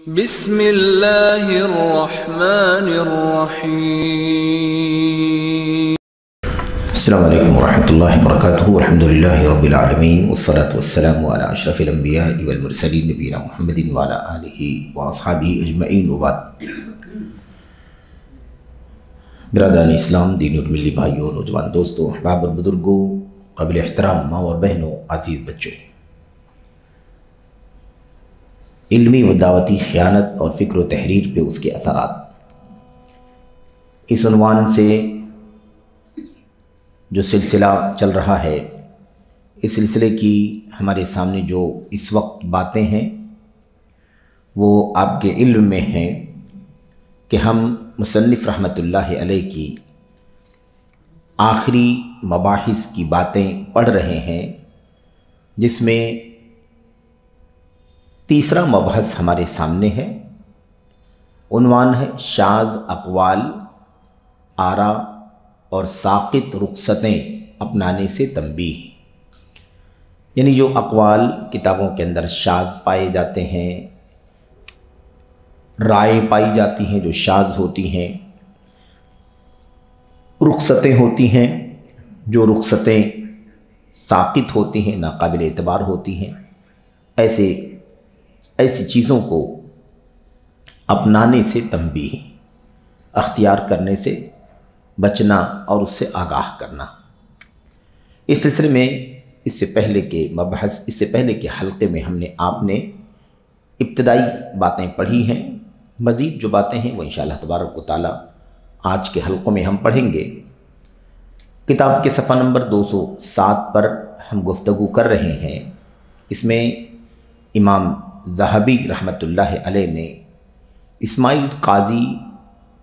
بسم اللہ الرحمن الرحیم۔ السلام علیکم ورحمۃ اللہ وبرکاتہ۔ الحمدللہ رب العالمین والصلاة والسلام علی اشرف الانبیاء والمرسلین نبینا محمد وعلی آلہ واصحابہ اجمعین وبعد۔ برادران اسلام، دین اور ملی بھائیوں، نوجوان دوستوں، احباب اور بزرگوں، قابل احترام ماں اور بہنوں، عزیز بچوں، علمی و دعوتی خیانت اور فکر و تحریر پہ اس کے اثرات، اس عنوان سے جو سلسلہ چل رہا ہے، اس سلسلے کی ہمارے سامنے جو اس وقت باتیں ہیں وہ آپ کے علم میں ہیں کہ ہم مصنف رحمۃ اللہ علیہ کی آخری مباحث کی باتیں پڑھ رہے ہیں، جس میں تیسرا مبحث ہمارے سامنے ہے۔ عنوان ہے شاذ اقوال، آراء اور ساقط رخصتیں اپنانے سے تنبیہ، یعنی جو اقوال کتابوں کے اندر شاذ پائے جاتے ہیں، رائے پائی جاتی ہیں جو شاذ ہوتی ہیں، رخصتیں ہوتی ہیں جو رخصتیں ساقط ہوتی ہیں، ناقابل اعتبار ہوتی ہیں، ایسی چیزوں کو اپنانے سے تنبیہ، اختیار کرنے سے بچنا اور اس سے آگاہ کرنا۔ اس سلسلے میں اس سے پہلے کے حلقے میں ہم نے آپ نے ابتدائی باتیں پڑھی ہیں، مزید جو باتیں ہیں وہ انشاءاللہ تبارک و تعالی آج کے حلقوں میں ہم پڑھیں گے۔ کتاب کے صفحہ نمبر 207 پر ہم گفتگو کر رہے ہیں۔ اس میں امام ذہبی رحمۃ اللہ علیہ نے اسماعیل قاضی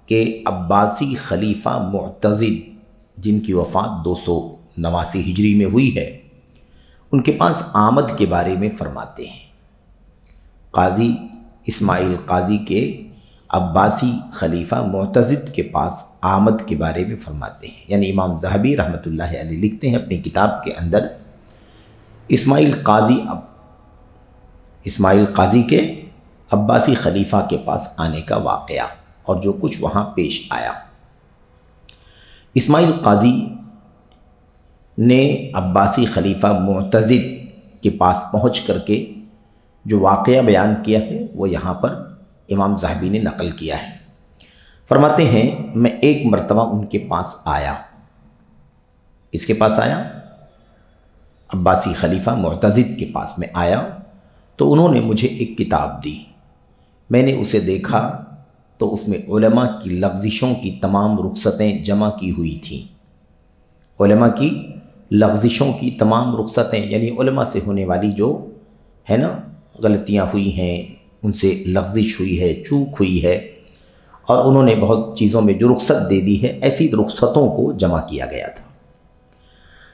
کے عباسی خلیفہ معتضد، جن کی وفات 289 ہجری میں ہوئی ہے، ان کے پاس آمد کے بارے میں فرماتے ہیں۔ قاضی اسماعیل قاضی کے عباسی خلیفہ معتضد کے پاس آمد کے بارے میں فرماتے ہیں، یعنی امام ذہبی رحمۃ اللہ علیہ لکھتے ہیں اپنی کتاب کے اندر اسماعیل قاضی کے عباسی خلیفہ کے پاس آنے کا واقعہ اور جو کچھ وہاں پیش آیا۔ اسماعیل قاضی نے عباسی خلیفہ معتضد کے پاس پہنچ کر کے جو واقعہ بیان کیا ہے وہ یہاں پر امام ذہبی نے نقل کیا ہے۔ فرماتے ہیں میں ایک مرتبہ ان کے پاس آیا۔ کس کے پاس آیا؟ عباسی خلیفہ معتضد کے پاس میں آیا تو انہوں نے مجھے ایک کتاب دی۔ میں نے اسے دیکھا تو اس میں علماء کی لغزشوں کی تمام رخصتیں جمع کی ہوئی تھیں۔ علماء کی لغزشوں کی تمام رخصتیں، یعنی علماء سے ہونے والی جو ہے نا غلطیاں ہوئی ہیں، ان سے لغزش ہوئی ہے، چوک ہوئی ہے، اور انہوں نے بہت چیزوں میں جو رخصت دے دی ہے، ایسی رخصتوں کو جمع کیا گیا تھا۔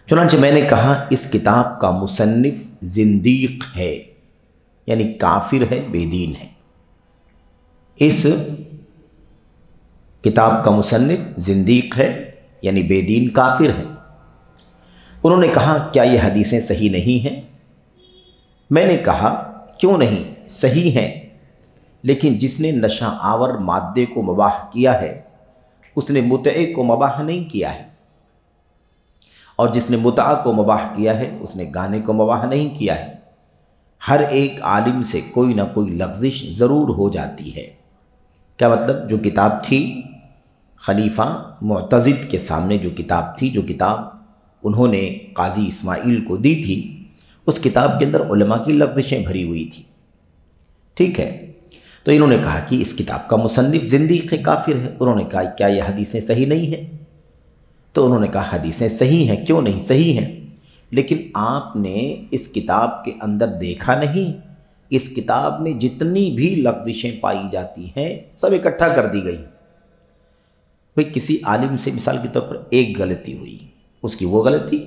چنانچہ میں نے کہا اس کتاب کا مصنف زندیق ہے، یعنی کافر ہے، بے دین ہے۔ اس کتاب کا مصنف زندیق ہے، یعنی بے دین کافر ہے۔ انہوں نے کہا کیا یہ حدیثیں صحیح نہیں ہیں؟ میں نے کہا کیوں نہیں، صحیح ہیں، لیکن جس نے نشہ آور مادے کو مباح کیا ہے اس نے متعے کو مباح نہیں کیا ہے، اور جس نے متعہ کو مباح کیا ہے اس نے گانے کو مباح نہیں کیا ہے۔ ہر ایک عالم سے کوئی نہ کوئی لغزش ضرور ہو جاتی ہے۔ کیا مطلب؟ جو کتاب تھی خلیفہ معتضد کے سامنے، جو کتاب تھی، جو کتاب انہوں نے قاضی اسماعیل کو دی تھی، اس کتاب کے اندر علماء کی لغزشیں بھری ہوئی تھی۔ ٹھیک ہے، تو انہوں نے کہا کہ اس کتاب کا مصنف زندیق ہے، کافر ہے۔ انہوں نے کہا کیا یہ حدیثیں صحیح نہیں ہیں؟ تو انہوں نے کہا حدیثیں صحیح ہیں، کیوں نہیں، صحیح ہیں، لیکن آپ نے اس کتاب کے اندر دیکھا نہیں، اس کتاب میں جتنی بھی لغزشیں پائی جاتی ہیں سب اکٹھا کر دی گئی۔ بھئی کسی عالم سے مثال کے طور پر ایک غلطی ہوئی، اس کی وہ غلطی،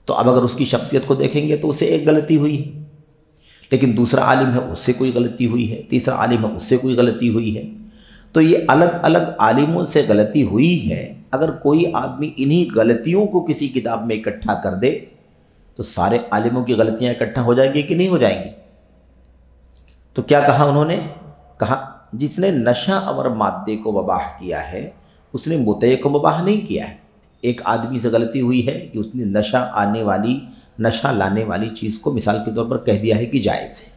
تو اب اگر اس کی شخصیت کو دیکھیں گے تو اسے ایک غلطی ہوئی ہے، لیکن دوسرا عالم ہے اس سے کوئی غلطی ہوئی ہے، تیسرا عالم ہے اس سے کوئی غلطی ہوئی ہے، تو یہ الگ الگ عالموں سے غلطی ہوئی ہے۔ اگر کوئی آدمی انہی غلطیوں کو کسی کتاب میں اکٹھا کر دے تو سارے عالموں کی غلطیاں اکٹھا ہو جائیں گی کہ نہیں ہو جائیں گی؟ تو کیا کہا انہوں نے؟ کہا جس نے نشہ آور مادے کو مباح کیا ہے اس نے متع کو مباح نہیں کیا ہے۔ ایک آدمی سے غلطی ہوئی ہے کہ اس نے نشہ لانے والی چیز کو مثال کے طور پر کہہ دیا ہے کہ جائز ہے،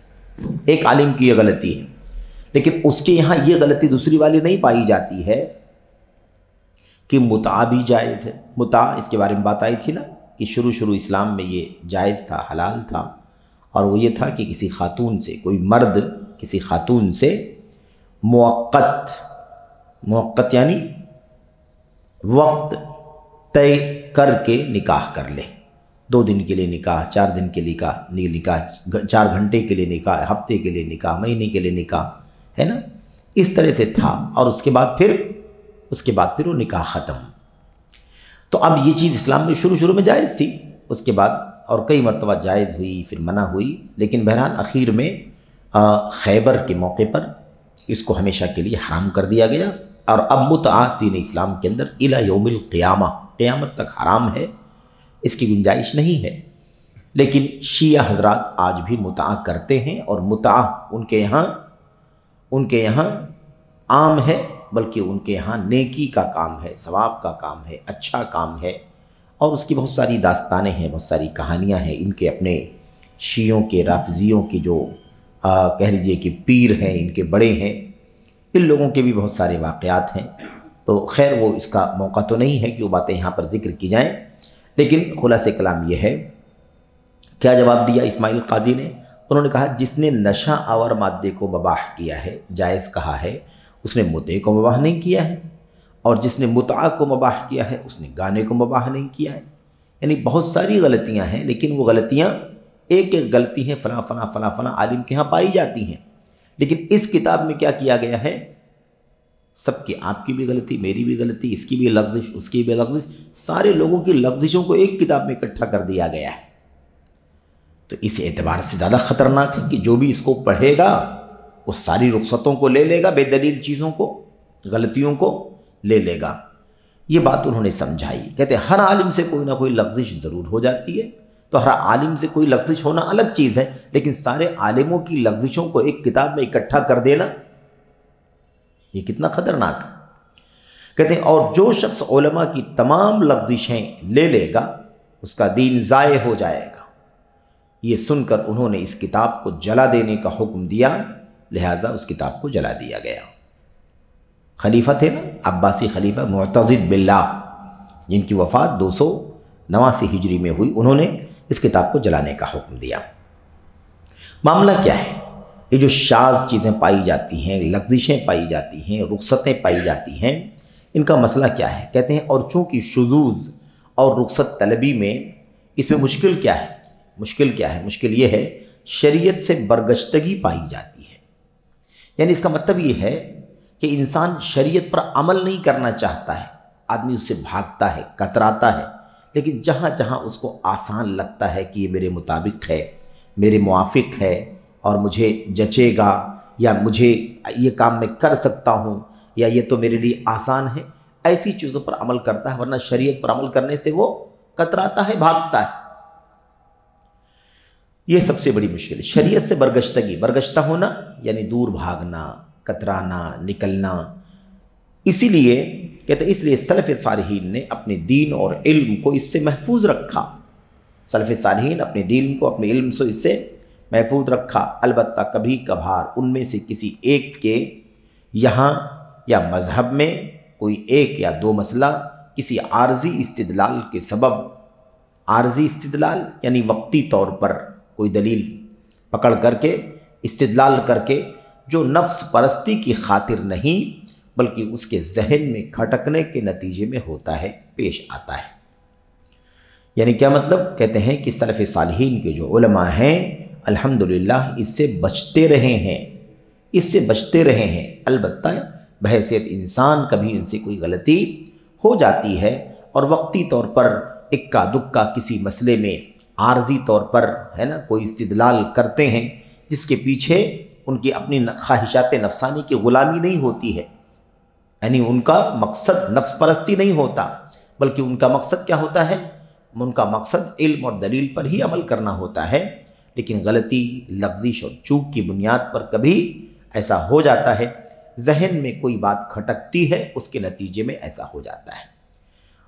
ایک عالم کی یہ غلطی ہے، لیکن اس کے یہاں یہ غلطی دوسری والی نہیں پائی جاتی ہے کہ متع بھی جائز ہے۔ متع اس کے بارے میں بات آئی تھی نا کہ شروع اسلام میں یہ جائز تھا، حلال تھا، اور وہ یہ تھا کہ کسی خاتون سے، کوئی مرد کسی خاتون سے موقت یعنی وقت طے کر کے نکاح کر لے، 2 دن کے لیے نکاح، 4 دن کے لیے نکاح، 4 گھنٹے کے لیے نکاح، ہفتے کے لیے نکاح، مہینے کے لیے نکاح، ہے نا، اس طرح سے تھا، اور اس کے بعد پھر وہ نکاح ختم۔ تو اب یہ چیز اسلام میں شروع میں جائز تھی، اس کے بعد اور کئی مرتبہ جائز ہوئی، پھر منع ہوئی، لیکن بہرحال اخیر میں خیبر کے موقع پر اس کو ہمیشہ کے لیے حرام کر دیا گیا، اور اب متع دین اسلام کے اندر الی یوم القیامہ، قیامت تک حرام ہے، اس کی گنجائش نہیں ہے۔ لیکن شیعہ حضرات آج بھی متع کرتے ہیں، اور متع ان کے یہاں عام ہے، بلکہ ان کے یہاں نیکی کا کام ہے، ثواب کا کام ہے، اچھا کام ہے، اور اس کی بہت ساری داستانیں ہیں، بہت ساری کہانیاں ہیں۔ ان کے اپنے شیعوں کے، رافضیوں کے جو کہہ لیجئے کہ پیر ہیں، ان کے بڑے ہیں، ان لوگوں کے بھی بہت سارے واقعات ہیں۔ تو خیر وہ اس کا موقع تو نہیں ہے کہ وہ باتیں یہاں پر ذکر کی جائیں، لیکن خلاصہ کلام یہ ہے۔ کیا جواب دیا اسماعیل قاضی نے؟ انہوں نے کہا جس نے نشہ آور مادے کو مباح کیا ہے، جائز کہا ہے، اس نے متع کو مباح نہیں کیا ہے، اور جس نے متع کو مباح کیا ہے اس نے گانے کو مباح نہیں کیا ہے۔ یعنی بہت ساری غلطیاں ہیں، لیکن وہ غلطیاں ایک غلطی ہیں فلاں عالم کے ہاں پائی جاتی ہیں، لیکن اس کتاب میں کیا کیا گیا ہے؟ سب کی، آپ کی بھی غلطی، میری بھی غلطی، اس کی بھی لغزش، اس کی بھی لغزش، سارے لوگوں کی لغزشوں کو ایک کتاب میں اکٹھا کر دیا گیا ہے۔ تو اس اعتبار سے زیادہ خطرناک ہے کہ جو بھی اس کو پڑھے گا وہ ساری رخصتوں کو لے لے گا، بے دلیل چیزوں کو، غلطیوں کو لے لے گا۔ یہ بات انہوں نے سمجھائی، کہتے ہیں ہر عالم سے کوئی نہ کوئی لغزش ضرور ہو جاتی ہے، تو ہر عالم سے کوئی لغزش ہونا الگ چیز ہے، لیکن سارے عالموں کی لغزشوں کو ایک کتاب میں اکٹھا کر دینا یہ کتنا خطرناک ہے۔ کہتے ہیں اور جو شخص علماء کی تمام لغزشیں لے لے گا اس کا دین ضائع ہو جائے گا۔ یہ سن کر انہوں نے اس کتاب کو جلا دینے کا حکم دیا، لہذا اس کتاب کو جلا دیا گیا۔ خلیفہ تھے نا، عباسی خلیفہ معتضد باللہ، جن کی وفات 289 ہجری میں ہوئی، انہوں نے اس کتاب کو جلانے کا حکم دیا۔ معاملہ کیا ہے؟ یہ جو شاذ چیزیں پائی جاتی ہیں، لغزشیں پائی جاتی ہیں، رخصتیں پائی جاتی ہیں، ان کا مسئلہ کیا ہے؟ کہتے ہیں اور چونکہ شذوذ اور رخصت طلبی میں اس میں مشکل کیا ہے؟ مشکل یہ ہے شریعت سے برگشتگی پائی جاتی ہے۔ یعنی اس کا مطلب یہ ہے کہ انسان شریعت پر عمل نہیں کرنا چاہتا ہے، آدمی اس سے بھاگتا ہے، کتراتا ہے، لیکن جہاں جہاں اس کو آسان لگتا ہے کہ یہ میرے مطابق ہے، میرے موافق ہے اور مجھے جچے گا، یا مجھے یہ کام میں کر سکتا ہوں، یا یہ تو میرے لیے آسان ہے، ایسی چیزوں پر عمل کرتا ہے، ورنہ شریعت پر عمل کرنے سے وہ کتراتا ہے، بھاگتا ہے۔ یہ سب سے بڑی مشکل ہے، شریعت سے برگشتہ ہونا یعنی دور بھاگنا، کترانا، نکلنا۔ اسی لیے کہتے ہیں اس لیے سلف صالحین نے اپنے دین اور علم کو اس سے محفوظ رکھا، سلف صالحین اپنے دین کو، اپنے علم سے اس سے محفوظ رکھا۔ البتہ کبھی کبھار ان میں سے کسی ایک کے یہاں یا مذہب میں کوئی ایک یا دو مسئلہ کسی عارضی استدلال کے سبب، عارضی استدلال یعنی وقتی طور پر کوئی دلیل پکڑ کر کے استدلال کر کے، جو نفس پرستی کی خاطر نہیں بلکہ اس کے ذہن میں کھٹکنے کے نتیجے میں ہوتا ہے، پیش آتا ہے۔ یعنی کیا مطلب؟ کہتے ہیں کہ سلف صالحین کے جو علماء ہیں الحمدللہ اس سے بچتے رہے ہیں، البتہ بحیثیت انسان کبھی ان سے کوئی غلطی ہو جاتی ہے، اور وقتی طور پر اکا دکا کسی مسئلے میں عارضی طور پر ہے نا کوئی استدلال کرتے ہیں جس کے پیچھے ان کی اپنی خواہشات نفسانی کی غلامی نہیں ہوتی ہے، یعنی ان کا مقصد نفس پرستی نہیں ہوتا، بلکہ ان کا مقصد کیا ہوتا ہے؟ ان کا مقصد علم اور دلیل پر ہی عمل کرنا ہوتا ہے، لیکن غلطی، لغزش اور چوک کی بنیاد پر کبھی ایسا ہو جاتا ہے، ذہن میں کوئی بات کھٹکتی ہے، اس کے نتیجے میں ایسا ہو جاتا ہے۔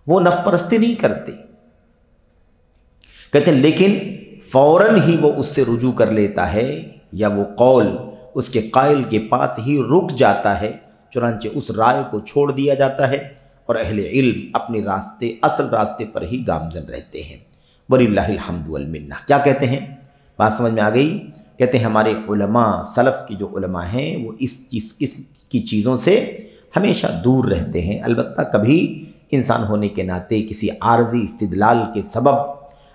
وہ نفس پرستی نہیں کرتے، کہتے ہیں لیکن فوراً ہی وہ اس سے رجوع کر لیتا ہے، یا وہ قول اس کے قائل کے پاس ہی رک جاتا ہے، چنانچہ اس رائے کو چھوڑ دیا جاتا ہے، اور اہل علم اپنے راستے، اصل راستے پر ہی گامزن رہتے ہیں۔ وَلِلَّهِ الْحَمْدُ وَالْمِنَّہ۔ کیا کہتے ہیں؟ بات سمجھ میں آ گئی؟ کہتے ہیں ہمارے علماء، سلف کی جو علماء ہیں، وہ اس قسم کی چیزوں سے ہمیشہ دور رہتے ہیں۔ البتہ کبھی انسان ہونے کے ناطے کسی عارضی استدلال کے سبب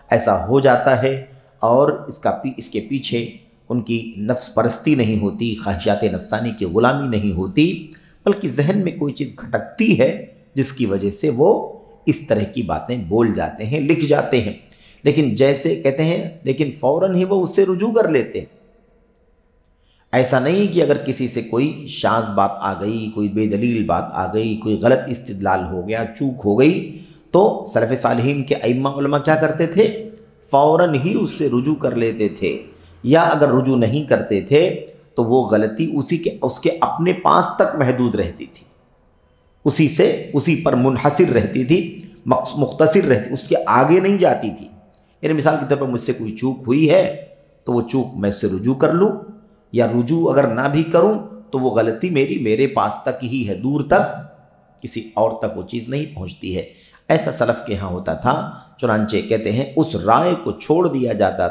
ایسا ہو جاتا ہے، اور اس کے پیچھے ان کی نفس پرستی نہیں ہوتی، خواہشات نفسانی کی غلامی نہیں ہوتی، بلکہ ذہن میں کوئی چیز کھٹکتی ہے جس کی وجہ سے وہ اس طرح کی باتیں بول جاتے ہیں، لکھ جاتے ہیں۔ لیکن جیسے کہتے ہیں لیکن فوراً ہی وہ اس سے رجوع کر لیتے ہیں۔ ایسا نہیں کہ اگر کسی سے کوئی شاذ بات آ گئی، کوئی بے دلیل بات آ گئی، کوئی غلط استدلال ہو گیا، چوک ہو گئی، تو سلف صالحین کے ائمہ علماء کیا کرتے تھے؟ فوراً ہی اس سے رجوع کر لیتے تھے، یا اگر رجوع نہیں کرتے تھے تو وہ غلطی اس کے اپنے پاس تک محدود رہتی تھی، اسی پر منحصر رہتی تھی، مختصر رہتی، اس کے آگے نہیں جاتی تھی۔ یعنی مثال کے طور پر مجھ سے کوئی چوک ہوئی ہے تو وہ چوک میں اس سے رجوع کر لوں، یا رجوع اگر نہ بھی کروں تو وہ غلطی میرے پاس تک ہی ہے، دور تک کسی اور تک وہ چیز نہیں پہنچتی ہے۔ ایسا سلف کے ہاں ہوتا تھا، چنانچہ کہتے ہیں اس رائے کو چھوڑ دیا جاتا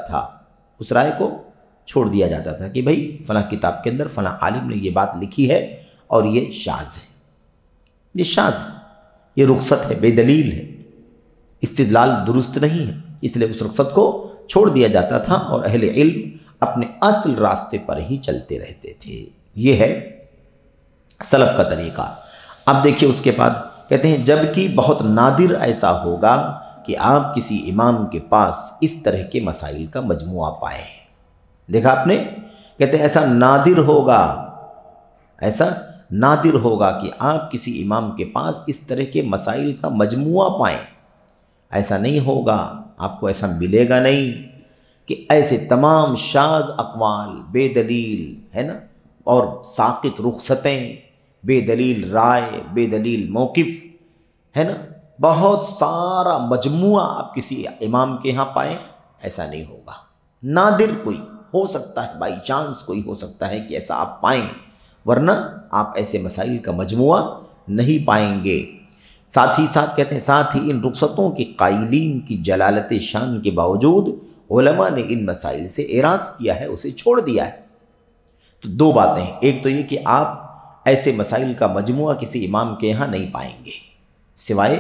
تھا، کہ بھئی فلاں کتاب کے اندر فلاں عالم نے یہ بات لکھی ہے اور یہ شاذ ہے، یہ رخصت ہے، بے دلیل ہے، استدلال درست نہیں ہے، اس لیے اس رخصت کو چھوڑ دیا جاتا تھا، اور اہل علم اپنے اصل راستے پر ہی چلتے رہتے تھے۔ یہ ہے سلف کا طریقہ۔ اب دیکھیے اس کے بعد کہتے ہیں جبکہ بہت نادر ایسا ہوگا کہ آپ کسی امام کے پاس اس طرح کے مسائل کا مجموعہ پائیں۔ دیکھا آپ نے؟ کہتے ہیں ایسا نادر ہوگا کہ آپ کسی امام کے پاس اس طرح کے مسائل کا مجموعہ پائیں۔ ایسا نہیں ہوگا، آپ کو ایسا ملے گا نہیں کہ ایسے تمام شاذ اقوال، بے دلیل ہے نا، اور ساقط رخصتیں، بے دلیل رائے، بے دلیل موقف ہے نا، بہت سارا مجموعہ آپ کسی امام کے ہاں پائیں، ایسا نہیں ہوگا۔ نادر کوئی ہو سکتا ہے، بائی چانس کوئی ہو سکتا ہے کہ ایسا آپ پائیں، ورنہ آپ ایسے مسائل کا مجموعہ نہیں پائیں گے۔ ساتھ ہی ساتھ کہتے ہیں ساتھ ہی ان رخصتوں کے قائلین کی جلالت شان کے باوجود علماء نے ان مسائل سے اعراض کیا ہے، اسے چھوڑ دیا ہے۔ تو دو باتیں ہیں، ایک تو یہ کہ آپ ایسے مسائل کا مجموعہ کسی امام کے یہاں نہیں پائیں گے، سوائے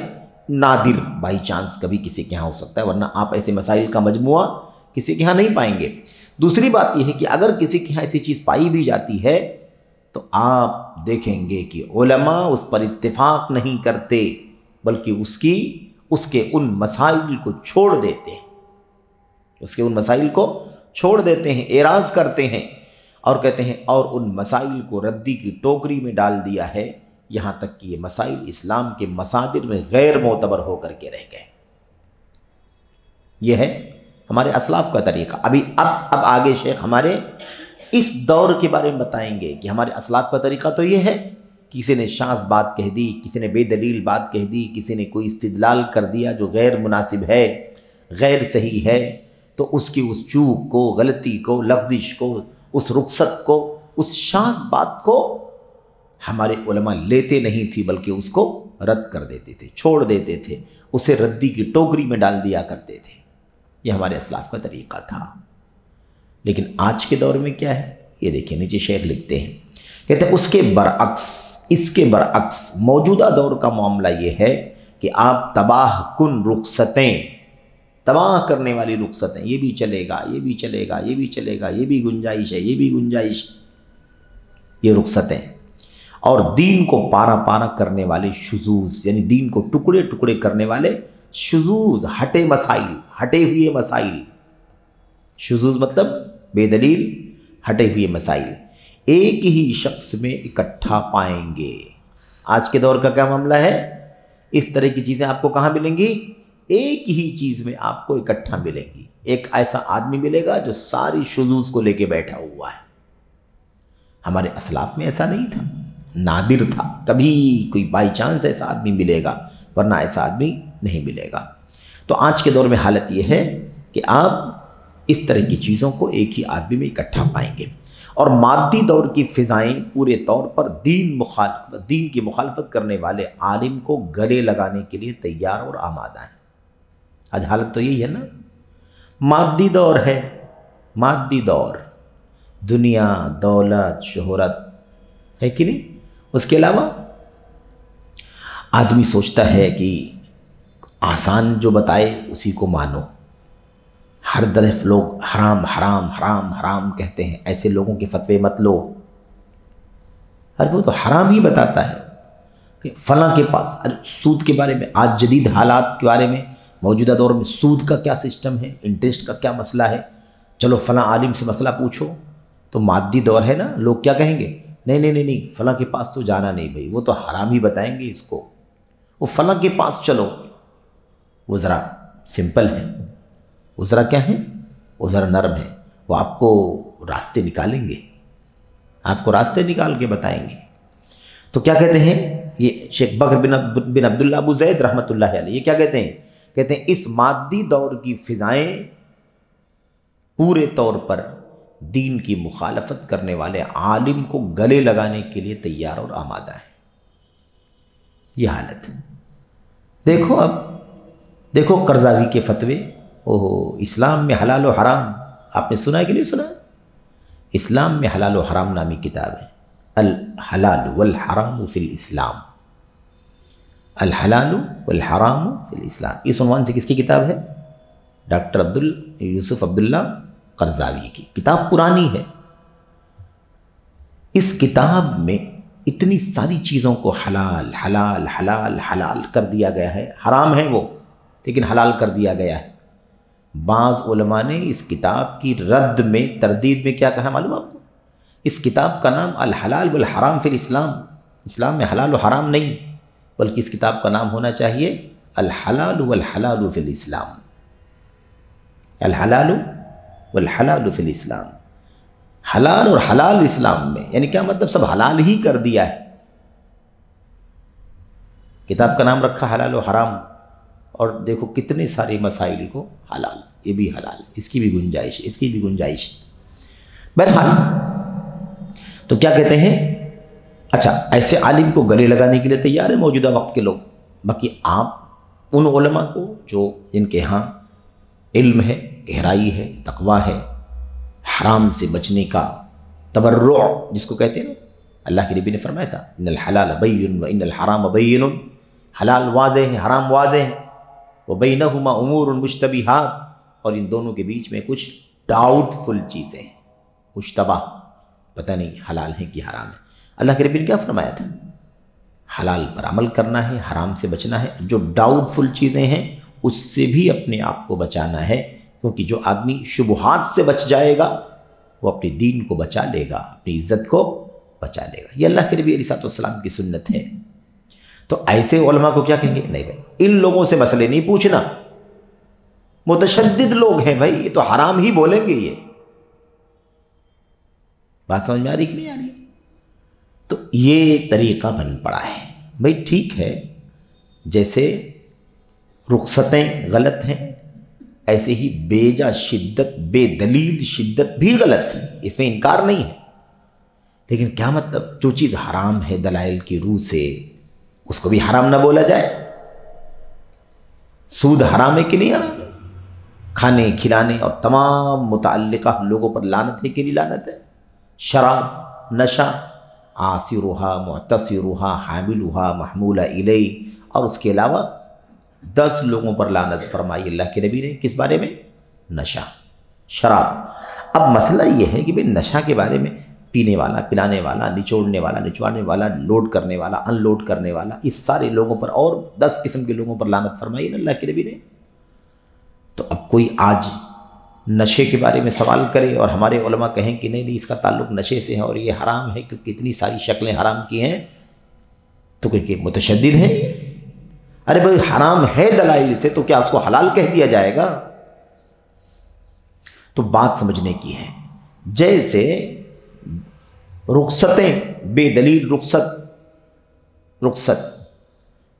نادر بائی چانس کبھی کسی کے یہاں ہو سکتا ہے، ورنہ آپ ایسے مسائل کا مجموعہ کسی کے یہاں نہیں پائیں گے۔ دوسری بات یہ ہے کہ اگر کسی کے یہاں ایسی چیز پائی بھی جاتی ہے تو آپ دیکھیں گے کہ علماء اس پر اتفاق نہیں کرتے، بلکہ اس کے ان مسائل کو چھوڑ دیتے ہیں، اعراض کرتے ہیں، اور کہتے ہیں اور ان مسائل کو ردی کی ٹوکری میں ڈال دیا ہے، یہاں تک کہ یہ مسائل اسلام کے مصادر میں غیر معتبر ہو کر کے رہ گئے۔ یہ ہے ہمارے اسلاف کا طریقہ۔ اب آگے شیخ ہمارے اس دور کے بارے میں بتائیں گے کہ ہمارے اسلاف کا طریقہ تو یہ ہے، کسی نے شاذ بات کہہ دی، کسی نے بے دلیل بات کہہ دی، کسی نے کوئی استدلال کر دیا جو غیر مناسب ہے، غیر صحیح ہے، تو اس کی اس چوک کو، غلطی کو، لغزش کو، اس رخصت کو، اس شاذ بات کو ہمارے علماء لیتے نہیں تھی، بلکہ اس کو رد کر دیتے تھے، چھوڑ دیتے تھے، اسے ردی کی ٹوکری میں ڈال دیا کرتے تھے۔ یہ ہمارے اسلاف کا طریقہ تھا۔ لیکن آج کے دور میں کیا ہے؟ یہ دیکھیں نیچے شیخ لکھتے ہیں، کہتے ہیں اس کے برعکس موجودہ دور کا معاملہ یہ ہے کہ آپ تباہ کن رخصتیں، تباہ کرنے والی رخصتیں، یہ بھی چلے گا، یہ بھی چلے گا، یہ بھی چلے گا، یہ بھی گنجائش ہے، یہ بھی گنجائش، یہ رخصتیں، اور دین کو پارا پارا کرنے والے شذوذ، یعنی دین کو ٹکڑے ٹکڑے کرنے والے شذوذ، ہٹے ہوئے مسائل، شذوذ مطلب بے دلیل ہٹے ہوئے مسائل ایک ہی شخص میں اکٹھا پائیں گے۔ آج کے دور کا کیا معاملہ ہے؟ اس طرح کی چیزیں آپ کو کہاں ملیں گی؟ ایک ہی چیز میں آپ کو اکٹھا ملیں گی۔ ایک ایسا آدمی ملے گا جو ساری شذوذ کو لے کے بیٹھا ہوا ہے، ہمارے اسلاف میں ایسا نہیں تھا، نادر تھا، کبھی کوئی بائی چانس ایسا آدمی ملے گا، ورنہ ایسا آدمی نہیں ملے گا۔ تو آج کے دور میں حالت یہ ہے کہ آپ اس طرح کی چیزوں کو ایک ہی آدمی میں اکٹھا پائیں گے، اور مادی دور کی فضائیں پورے طور پر دین کی مخالفت کرنے والے عالم کو گلے لگانے کے لیے تیار اور آمادہ ہیں۔ آج حالت تو یہی ہے نا، مادی دور ہے، مادی دور، دنیا، دولت، شہرت ہے کہ نہیں؟ اس کے علاوہ آدمی سوچتا ہے کہ آسان جو بتائے اسی کو مانو، ہر طرف لوگ حرام حرام حرام حرام کہتے ہیں، ایسے لوگوں کے فتوے مت لو۔ ارے وہ تو حرام ہی بتاتا ہے کہ فلاں کے پاس، سود کے بارے میں آج جدید حالات کے بارے میں، موجودہ دور میں سود کا کیا سسٹم ہے، انٹرسٹ کا کیا مسئلہ ہے، چلو فلاں عالم سے مسئلہ پوچھو۔ تو مادی دور ہے نا، لوگ کیا کہیں گے؟ نہیں نہیں نہیں نہیں، فلاں کے پاس تو جانا نہیں بھائی، وہ تو حرام ہی بتائیں گے اس کو، وہ فلاں کے پاس چلو، وہ ذرا سمپل ہے، وہ ذرا کیا ہے، وہ ذرا نرم ہے، وہ آپ کو راستے نکالیں گے، آپ کو راستے نکال کے بتائیں گے۔ تو کیا کہتے ہیں یہ شیخ بکر بن عبداللہ ابو زید رحمۃ اللہ علیہ، یہ کیا کہتے ہیں؟ کہتے ہیں اس مادی دور کی فضائیں پورے طور پر دین کی مخالفت کرنے والے عالم کو گلے لگانے کے لیے تیار اور آمادہ ہے۔ یہ حالت ہے۔ دیکھو اب، دیکھو قرضاوی کے فتوے، اسلام میں حلال و حرام، آپ نے سنا ہے کہ نہیں سنا؟ اسلام میں حلال و حرام نامی کتاب ہے، الحلال والحرام فی الاسلام، الحلال والحرام فی الاسلام۔ اس عنوان سے کس کی کتاب ہے؟ ڈاکٹر یوسف عبداللہ قرضاوی کی کتاب، پرانی ہے۔ اس کتاب میں اتنی ساری چیزوں کو حلال حلال حلال حلال کر دیا گیا ہے، حرام ہے وہ لیکن حلال کر دیا گیا ہے۔ بعض علماء نے اس کتاب کی رد میں، تردید میں کیا کہا معلوم آپ کو؟ اس کتاب کا نام الحلال والحرام فی الاسلام، اسلام میں حلال و حرام نہیں، بلکہ اس کتاب کا نام ہونا چاہیے الحلال والحلال فی الاسلام، الحلال والحلال فی الاسلام، حلال اور حلال اسلام میں، یعنی کیا مطلب؟ سب حلال ہی کر دیا ہے۔ کتاب کا نام رکھا حلال و حرام، اور دیکھو کتنے سارے مسائل کو حلال، یہ بھی حلال، اس کی بھی گنجائش، اس کی بھی گنجائش۔ بہرحال تو کیا کہتے ہیں؟ اچھا، ایسے عالم کو گلے لگانے کے لیے تیار ہے موجودہ وقت کے لوگ۔ باقی آپ ان علماء کو جو جن کے ہاں علم ہے، گہرائی ہے، تقوی ہے، حرام سے بچنے کا تورع جس کو کہتے ہیں نا، اللہ کے نبی نے فرمایا تھا ان الحلال بین و ان الحرام بین، حلال واضح ہے، حرام واضح ہے، وبینہما امور مشتبہات، اور ان دونوں کے بیچ میں کچھ ڈاؤٹ فل چیزیں ہیں، مشتبہ، پتہ نہیں حلال ہے کہ حرام ہے۔ اللہ کے نبی نے کیا فرمایا تھا؟ حلال پر عمل کرنا ہے، حرام سے بچنا ہے، جو ڈاؤٹ فل چیزیں ہیں اس سے بھی اپنے آپ کو بچانا ہے، کیونکہ جو آدمی شبہات سے بچ جائے گا وہ اپنے دین کو بچا لے گا، اپنی عزت کو بچا لے گا۔ یہ اللہ کے نبی علیہ السلام کی سنت ہے۔ تو ایسے علماء کو کیا کہیں گے؟ نہیں بھائی، ان لوگوں سے مسئلے نہیں پوچھنا، متشدد لوگ ہیں بھائی، یہ تو حرام ہی بولیں گے۔ یہ بات سمجھ میں آ رہی کہ نہیں آ رہی؟ تو یہ طریقہ بن پڑا ہے بھائی۔ ٹھیک ہے، جیسے رخصتیں غلط ہیں، ایسے ہی بیجا شدت، بے دلیل شدت بھی غلط ہے، اس میں انکار نہیں ہے، لیکن کیا مطلب جو چیز حرام ہے دلائل کی روح سے اس کو بھی حرام نہ بولا جائے؟ سود حرام ہے کہ نہیں حرام؟ کھانے کھلانے اور تمام متعلقہ لوگوں پر لعنت ہے کہ نہیں لعنت ہے؟ شراب، نشہ، عاصرها معتصرها حاملها محمولہ الیہ، اور اس کے علاوہ 10 لوگوں پر لعنت فرمائی اللہ کے نبی نے، کس بارے میں؟ نشہ، شراب۔ اب مسئلہ یہ ہے کہ بھئی نشہ کے بارے میں پینے والا، پلانے والا، نچوڑنے والا، نچوانے والا، لوڈ کرنے والا، ان لوڈ کرنے والا، اس سارے لوگوں پر اور 10 قسم کے لوگوں پر لعنت فرمائی نا اللہ کے نبی نے۔ تو اب کوئی آج نشے کے بارے میں سوال کرے اور ہمارے علماء کہیں کہ نہیں نہیں اس کا تعلق نشے سے ہے اور یہ حرام ہے کیونکہ اتنی ساری شکلیں حرام کی ہیں، تو کہ متشدد ہیں۔ ارے بھائی حرام ہے دلائل سے، تو کیا اس کو حلال کہہ دیا جائے گا؟ تو بات سمجھنے کی ہے۔ جیسے رخصتیں بے دلیل رخصت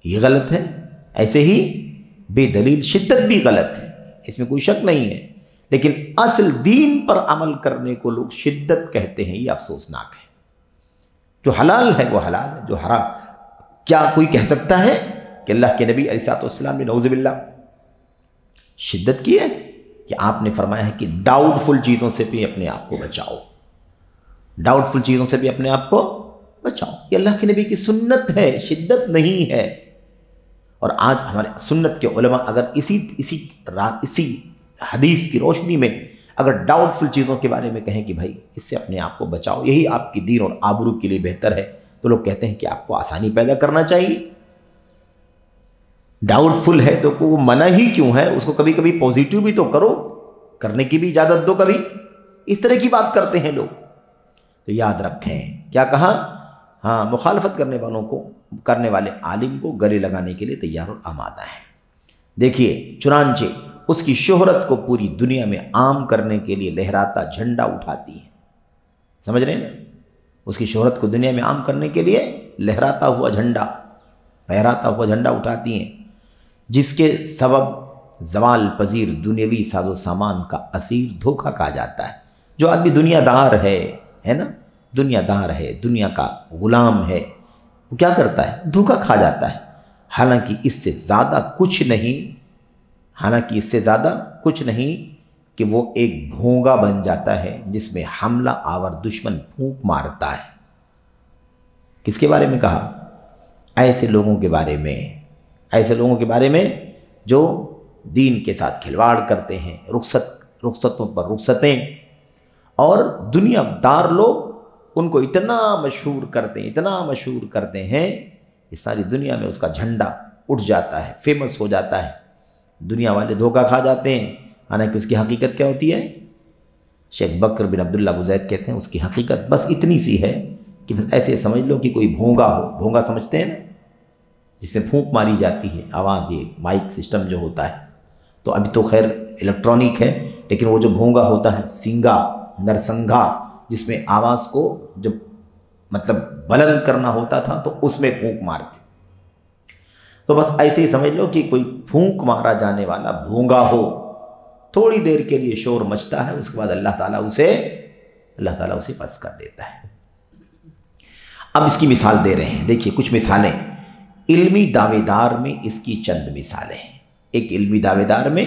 یہ غلط ہے، ایسے ہی بے دلیل شدت بھی غلط ہے، اس میں کوئی شک نہیں ہے، لیکن اصل دین پر عمل کرنے کو لوگ شدت کہتے ہیں، یہ افسوسناک ہے۔ جو حلال ہے وہ حلال ہے، جو حرام، کیا کوئی کہہ سکتا ہے کہ اللہ کے نبی علیہ السلام نے نعوذ باللہ شدت کی ہے؟ کہ آپ نے فرمایا ہے کہ ڈاؤٹ فل چیزوں سے بھی اپنے آپ کو بچاؤ، ڈاؤٹ فل چیزوں سے بھی اپنے آپ کو بچاؤ، یہ اللہ کے نبی کی سنت ہے، شدت نہیں ہے۔ اور آج ہمارے سنت کے علماء اگر اسی حدیث کی روشنی میں اگر ڈاؤٹ فل چیزوں کے بارے میں کہیں کہ بھائی اس سے اپنے آپ کو بچاؤ، یہی آپ کی دین اور آبرو کے لیے بہتر ہے، تو لوگ کہتے ہیں کہ آپ کو آسانی پیدا کرنا چاہیے۔ ڈاؤٹ فل ہے تو وہ منع ہی کیوں ہے؟ اس کو کبھی کبھی پوزیٹیو بھی تو کرو، کرنے کی بھی اجازت دو کبھی، اس طرح کی بات کرتے ہیں لوگ۔ تو یاد رکھیں کیا کہا؟ ہاں، مخالفت کرنے والے عالم کو گلے لگانے کے لیے تیار اور آمادہ ہیں۔ دیکھیے، چنانچہ اس کی شہرت کو پوری دنیا میں عام کرنے کے لیے لہراتا جھنڈا اٹھاتی ہیں۔ سمجھ رہے ہیں نا؟ اس کی شہرت کو دنیا میں عام کرنے کے لیے لہراتا ہوا جھنڈا اٹھاتی ہیں، جس کے سبب زوال پذیر دنیاوی ساز و سامان کا اسیر دھوکہ کھا جاتا ہے۔ جو آدمی دنیا دار ہے نا، دنیا دار ہے، دنیا کا غلام ہے، وہ کیا کرتا ہے؟ دھوکہ کھا جاتا ہے۔ حالانکہ اس سے زیادہ کچھ نہیں کہ وہ ایک بھونگا بن جاتا ہے جس میں حملہ آور دشمن پھونک مارتا ہے۔ کس کے بارے میں کہا؟ ایسے لوگوں کے بارے میں جو دین کے ساتھ کھلواڑ کرتے ہیں، رخصتوں پر رخصتیں، اور دنیا دار لوگ ان کو اتنا مشہور کرتے ہیں کہ ساری دنیا میں اس کا جھنڈا اٹھ جاتا ہے، فیمس ہو جاتا ہے۔ دنیا والے دھوکہ کھا جاتے ہیں، حالانکہ اس کی حقیقت کیا ہوتی ہے؟ شیخ بکر بن عبداللہ ابو زید کہتے ہیں اس کی حقیقت بس اتنی سی ہے کہ بس ایسے سمجھ لو کہ کوئی بھونگا ہو، بھونگا سمجھتے ہیں نا، جس سے پھونک ماری جاتی ہے، آواز، یہ مائک سسٹم جو ہوتا ہے، تو ابھی تو خیر الیکٹرانک ہے، لیکن وہ جو بھونگا ہوتا ہے، سینگا، نرسنگھا، جس میں آواز کو جب بلند کرنا ہوتا تھا تو اس میں پھونک مارتے، تو بس ایسے ہی سمجھ لو کہ کوئی پھونک مارا جانے والا بھونگا ہو، تھوڑی دیر کے لیے شور مچتا ہے، اس کے بعد اللہ تعالیٰ اسے پس کر دیتا ہے۔ اب اس کی مثال دے رہے ہیں، دیکھیے کچھ مثالیں علمی دعوے دار میں اس کی چند مثالیں ہیں، ایک علمی دعوے دار میں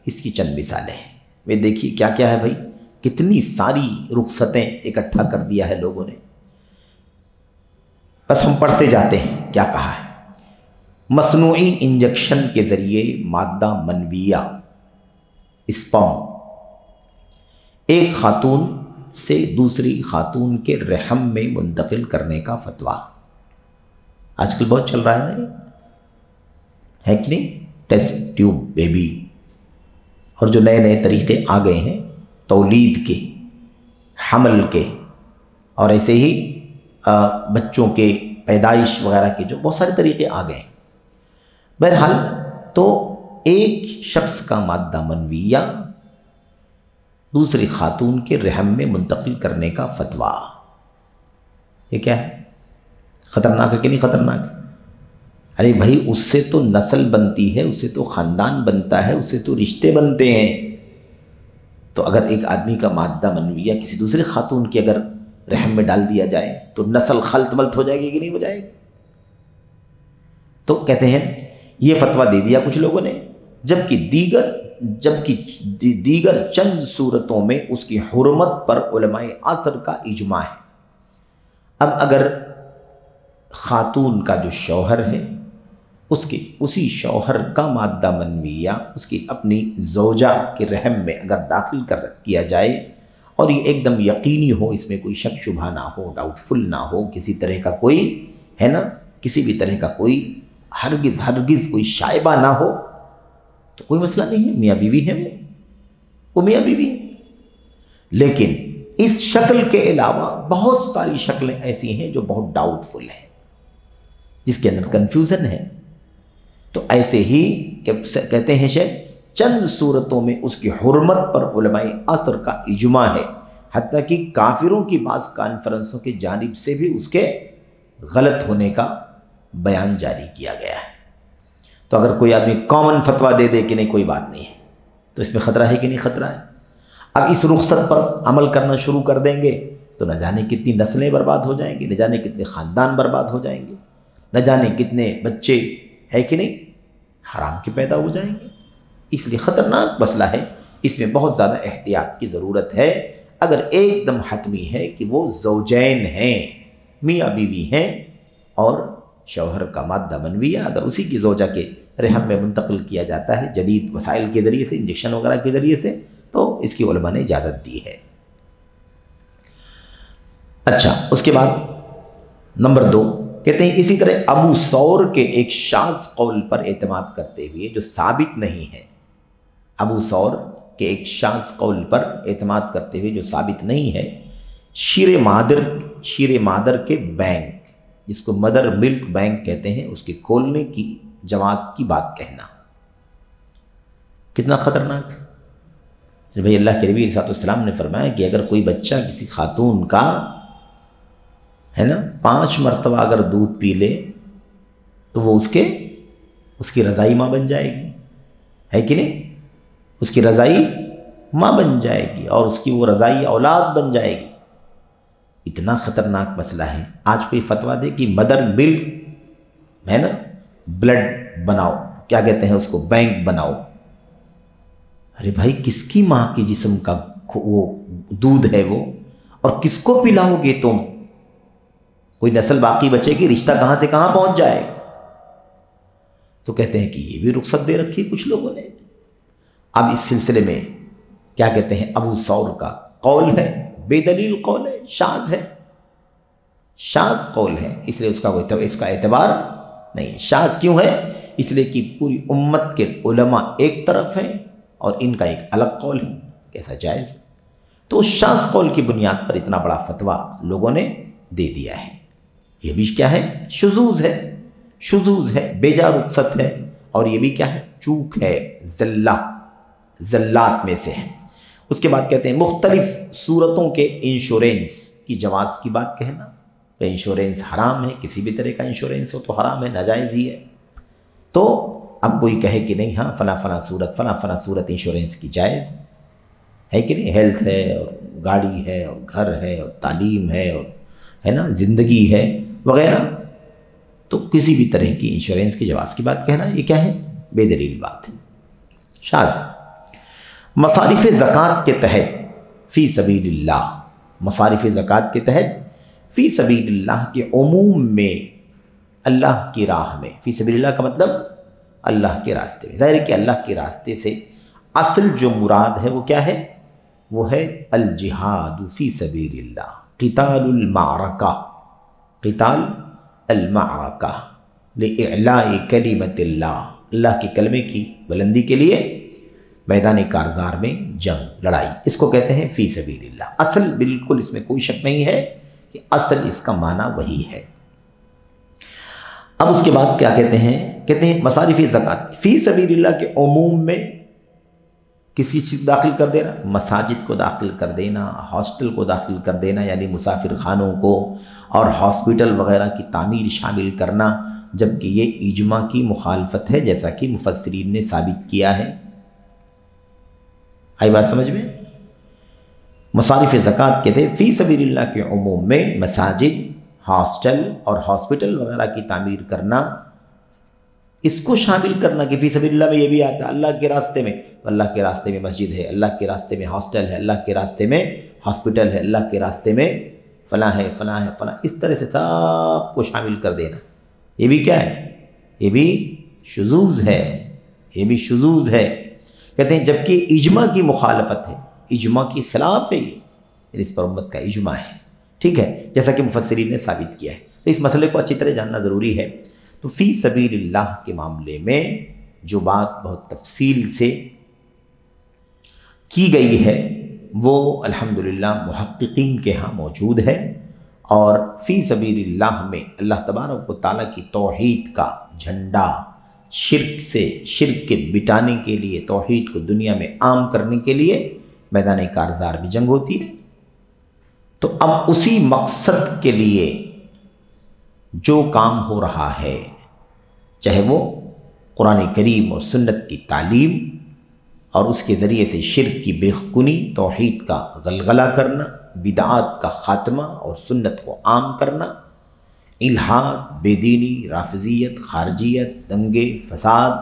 اس کی چند مثالیں ہیں۔ وہ دیکھیے کیا کیا ہے بھائی، کتنی ساری رخصتیں اکٹھا کر دیا ہے لوگوں نے۔ بس ہم پڑھتے جاتے ہیں کیا کہا ہے۔ مصنوعی انجیکشن کے ذریعے مادہ منویہ اسپرم ایک خاتون سے دوسری خاتون کے رحم میں منتقل کرنے کا فتویٰ۔ آج کل بہت چل رہا ہے نا، ہے کہ نہیں؟ ٹیسٹ ٹیوب بیبی، اور جو نئے نئے طریقے آ گئے ہیں تولید کے، حمل کے، اور ایسے ہی بچوں کے پیدائش وغیرہ کے جو بہت سارے طریقے آ گئے ہیں۔ بہرحال تو ایک شخص کا مادہ منویہ دوسری خاتون کے رحم میں منتقل کرنے کا فتویٰ، یہ کیا ہے؟ خطرناک ہے کہ نہیں خطرناک؟ ارے بھائی، اس سے تو نسل بنتی ہے، اس سے تو خاندان بنتا ہے، اس سے تو رشتے بنتے ہیں۔ تو اگر ایک آدمی کا مادہ منویہ کسی دوسری خاتون کے اگر رحم میں ڈال دیا جائے تو نسل خلط ملط ہو جائے گی کہ نہیں ہو جائے گی؟ تو کہتے ہیں یہ فتویٰ دے دیا کچھ لوگوں نے، جبکہ دیگر چند صورتوں میں اس کی حرمت پر علماء عصر کا اجماع ہے۔ اب اگر خاتون کا جو شوہر ہے، اسی شوہر کا مادہ منویہ اس کی اپنی زوجہ کے رحم میں اگر داخل کیا جائے، اور یہ ایک دم یقینی ہو، اس میں کوئی شک شبہ نہ ہو، ڈاؤٹ فل نہ ہو، کسی طرح کا کوئی ہے نا، کسی بھی طرح کا کوئی ہرگز کوئی شائبہ نہ ہو، تو کوئی مسئلہ نہیں ہے، میاں بیوی ہیں وہ میاں بیوی ہیں۔ لیکن اس شکل کے علاوہ بہت ساری شکلیں ایسی ہیں جو بہت ڈاؤٹ فل ہیں، جس کے اندر کنفیوژن ہے۔ تو ایسے ہی کہتے ہیں شیخ، چند صورتوں میں اس کی حرمت پر علماء عصر کا اجماع ہے، حتیٰ کہ کافروں کی بعض کانفرنسوں کی جانب سے بھی اس کے غلط ہونے کا بیان جاری کیا گیا ہے۔ تو اگر کوئی آدمی کامن فتویٰ دے دے کہ نہیں کوئی بات نہیں ہے، تو اس میں خطرہ ہے کہ نہیں خطرہ ہے؟ اب اس رخصت پر عمل کرنا شروع کر دیں گے تو نہ جانے کتنی نسلیں برباد ہو جائیں گی، نہ جانے کتنے خاندان برباد ہو جائیں گے، نہ جانے کتنے بچے ہے کہ نہیں حرام کے پیدا ہو جائیں گے۔ اس لیے خطرناک مسئلہ ہے، اس میں بہت زیادہ احتیاط کی ضرورت ہے۔ اگر ایک دم حتمی ہے کہ وہ زوجین ہیں، میاں بیوی ہیں، اور شوہر کا مادہ منویہ اگر اسی کی زوجہ کے رحم میں منتقل کیا جاتا ہے جدید وسائل کے ذریعے سے، انجیکشن وغیرہ کے ذریعے سے، تو اس کی علماء نے اجازت دی ہے۔ اچھا، اس کے بعد نمبر 2 کہتے ہیں اسی طرح ابو ثور کے ایک شاذ قول پر اعتماد کرتے ہوئے جو ثابت نہیں ہے، ابو ثور کے ایک شاذ قول پر اعتماد کرتے ہوئے جو ثابت نہیں ہے، شیر مادر کے بینک، جس کو مدر ملک بینک کہتے ہیں، اس کے کھولنے کی جواز کی بات کہنا کتنا خطرناک ہے۔ بھئی اللہ کے نبی علیہ السلام نے فرمایا کہ اگر کوئی بچہ کسی خاتون کا ہے نا 5 مرتبہ اگر دودھ پی لے تو وہ اس کی رضائی ماں بن جائے گی، ہے کہ نہیں؟ اس کی رضائی ماں بن جائے گی اور اس کی وہ رضائی اولاد بن جائے گی۔ اتنا خطرناک مسئلہ ہے۔ آج کوئی فتویٰ دے کہ مدر ملک ہے نا بلڈ بناؤ، کیا کہتے ہیں اس کو، بینک بناؤ۔ ارے بھائی کس کی ماں کی جسم کا وہ دودھ ہے وہ، اور کس کو پلاؤ گے تم؟ کوئی نسل باقی بچے گی، رشتہ کہاں سے کہاں پہنچ جائے گا؟ تو کہتے ہیں کہ یہ بھی رخصت دے رکھی کچھ لوگوں نے۔ اب اس سلسلے میں کیا کہتے ہیں، ابو ثور کا قول ہے، بے دلیل قول ہے، شاذ ہے، شاذ قول ہے، اس لیے اس کا اعتبار نہیں۔ شاذ کیوں ہے؟ اس لیے کہ پوری امت کے علماء ایک طرف ہیں اور ان کا ایک الگ قول ہے، کیسا جائز؟ تو اس شاذ قول کی بنیاد پر اتنا بڑا فتویٰ لوگوں نے دے دیا ہے۔ یہ بھی کیا ہے؟ شذوذ ہے، شذوذ ہے، بیجا رخصت ہے، اور یہ بھی کیا ہے؟ چوک ہے، زلات میں سے ہے۔ اس کے بعد کہتے ہیں مختلف صورتوں کے انشورنس کی جواز کی بات کہنا۔ تو انشورنس حرام ہے، کسی بھی طرح کا انشورنس ہو تو حرام ہے، ناجائز ہی ہے۔ تو اب کوئی کہے کہ نہیں ہاں فلاں صورت انشورنس کی جائز ہے کہ نہیں، ہیلتھ ہے اور گاڑی ہے اور گھر ہے اور تعلیم ہے اور ہے نا زندگی ہے وغیرہ، تو کسی بھی طرح کی انشورنس کی جواز کی بات کہنا یہ کیا ہے؟ بے دلیل بات ہے، شاذ۔ مصارف زکوٰۃ کے تحت فی سبیل اللہ، مصارف زکوٰۃ کے تحت فی سبیل اللہ کے عموم میں اللہ کی راہ میں، فی سبیل اللہ کا مطلب اللہ کے راستے میں۔ ظاہر ہے کہ اللہ کے راستے سے اصل جو مراد ہے وہ کیا ہے؟ وہ ہے الجہاد فی سبیل اللہ، قتال المعرکہ، قتال المعرکہ لإعلاء کلمت اللہ، اللہ کے کلمے کی بلندی کے لیے میدان کارزار میں جنگ، لڑائی، اس کو کہتے ہیں فی سبیل اللہ۔ اصل بالکل اس میں کوئی شک نہیں ہے کہ اصل اس کا معنی وہی ہے۔ اب اس کے بعد کیا کہتے ہیں؟ کہتے ہیں مصارف زکوٰۃ فی سبیل اللہ کے عموم میں کسی چیز داخل کر دینا، مساجد کو داخل کر دینا، ہاسٹل کو داخل کر دینا یعنی مسافر خانوں کو، اور ہاسپٹل وغیرہ کی تعمیر شامل کرنا، جبکہ یہ اجماع کی مخالفت ہے جیسا کہ مفسرین نے ثابت کیا ہے۔ آئی بات سمجھ میں؟ مصارف زکوٰۃ کہتے ہیں فی سبیل اللہ کے عموم میں مساجد، ہاسٹل اور ہاسپٹل وغیرہ کی تعمیر کرنا، اس کو شامل کرنا کہ فی سبیل اللہ میں یہ بھی آتا ہے اللہ کے راستے میں، تو اللہ کے راستے میں مسجد ہے، اللہ کے راستے میں ہاسٹل ہے، اللہ کے راستے میں ہاسپٹل ہے، اللہ کے راستے میں فلاں ہے فلاں ہے فلاں، اس طرح سے سب کو شامل کر دینا، یہ بھی کیا ہے؟ یہ بھی شذوذ ہے، یہ بھی شذوذ ہے۔ کہتے ہیں جبکہ اجماع کی مخالفت ہے، اجماع کی خلاف ہے، یہ اس پر امت کا اجماع ہے، ٹھیک ہے، جیسا کہ مفسرین نے ثابت کیا ہے۔ تو اس مسئلے کو اچھی طرح جاننا ضروری ہے۔ تو فی سبیل اللہ کے معاملے میں جو بات بہت تفصیل سے کی گئی ہے وہ الحمدللہ محققین کے ہاں موجود ہے، اور فی سبیل اللہ میں اللہ تبارک و تعالیٰ کی توحید کا جھنڈا، شرک کے مٹانے کے لیے، توحید کو دنیا میں عام کرنے کے لیے میدان کارزار میں جنگ ہوتی ہے، تو اب اسی مقصد کے لیے جو کام ہو رہا ہے، چاہے وہ قرآن کریم اور سنت کی تعلیم اور اس کے ذریعے سے شرک کی بیخکنی، توحید کا غلغلہ کرنا، بدعات کا خاتمہ اور سنت کو عام کرنا، الحاد، بے دینی، رافضیت، خارجیت، دنگے، فساد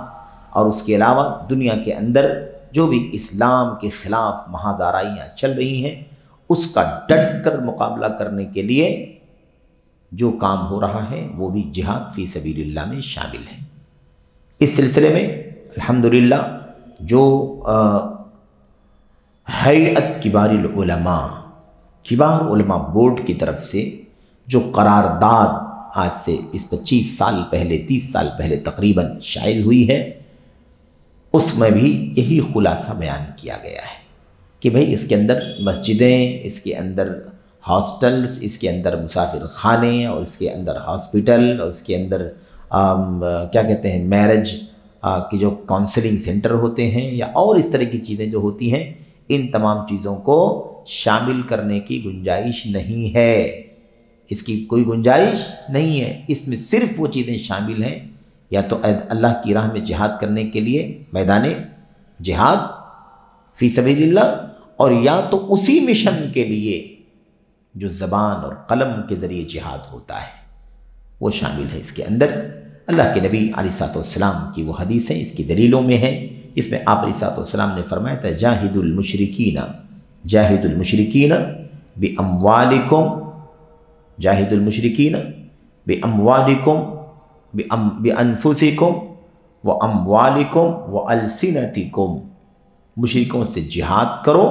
اور اس کے علاوہ دنیا کے اندر جو بھی اسلام کے خلاف محاذ آرائیاں چل رہی ہیں، اس کا ڈٹ کر مقابلہ کرنے کے لیے جو کام ہو رہا ہے وہ بھی جہاد فی سبیل اللہ میں شامل ہے۔ اس سلسلے میں الحمدللہ جو ہیئت کبار العلماء، کبار علماء بورڈ کی طرف سے جو قرارداد آج سے 25 سال پہلے، 30 سال پہلے تقریباً شائع ہوئی ہے، اس میں بھی یہی خلاصہ بیان کیا گیا ہے کہ بھئی اس کے اندر مسجدیں، اس کے اندر ہاسٹلز، اس کے اندر مسافر خانے اور اس کے اندر ہاسپٹل اور اس کے اندر کیا کہتے ہیں میرج کی جو کاؤنسلنگ سینٹر ہوتے ہیں یا اور اس طرح کی چیزیں جو ہوتی ہیں، ان تمام چیزوں کو شامل کرنے کی گنجائش نہیں ہے، اس کی کوئی گنجائش نہیں ہے۔ اس میں صرف وہ چیزیں شامل ہیں یا تو اللہ کی راہ میں جہاد کرنے کے لیے میدان جہاد فی سبیل اللہ، اور یا تو اسی مشن کے لیے جو زبان اور قلم کے ذریعے جہاد ہوتا ہے وہ شامل ہے۔ اس کے اندر اللہ کے نبی علیہ الصلوۃ والسلام کی وہ حدیثیں اس کی دلیلوں میں ہیں، اس میں آپ علیہ الصلوۃ والسلام نے فرمایا تھا جاہد المشرکین باموالکم، جاہد المشرکین باموالکم بانفسکم واموالکم والسنتکم، مشرکوں سے جہاد کرو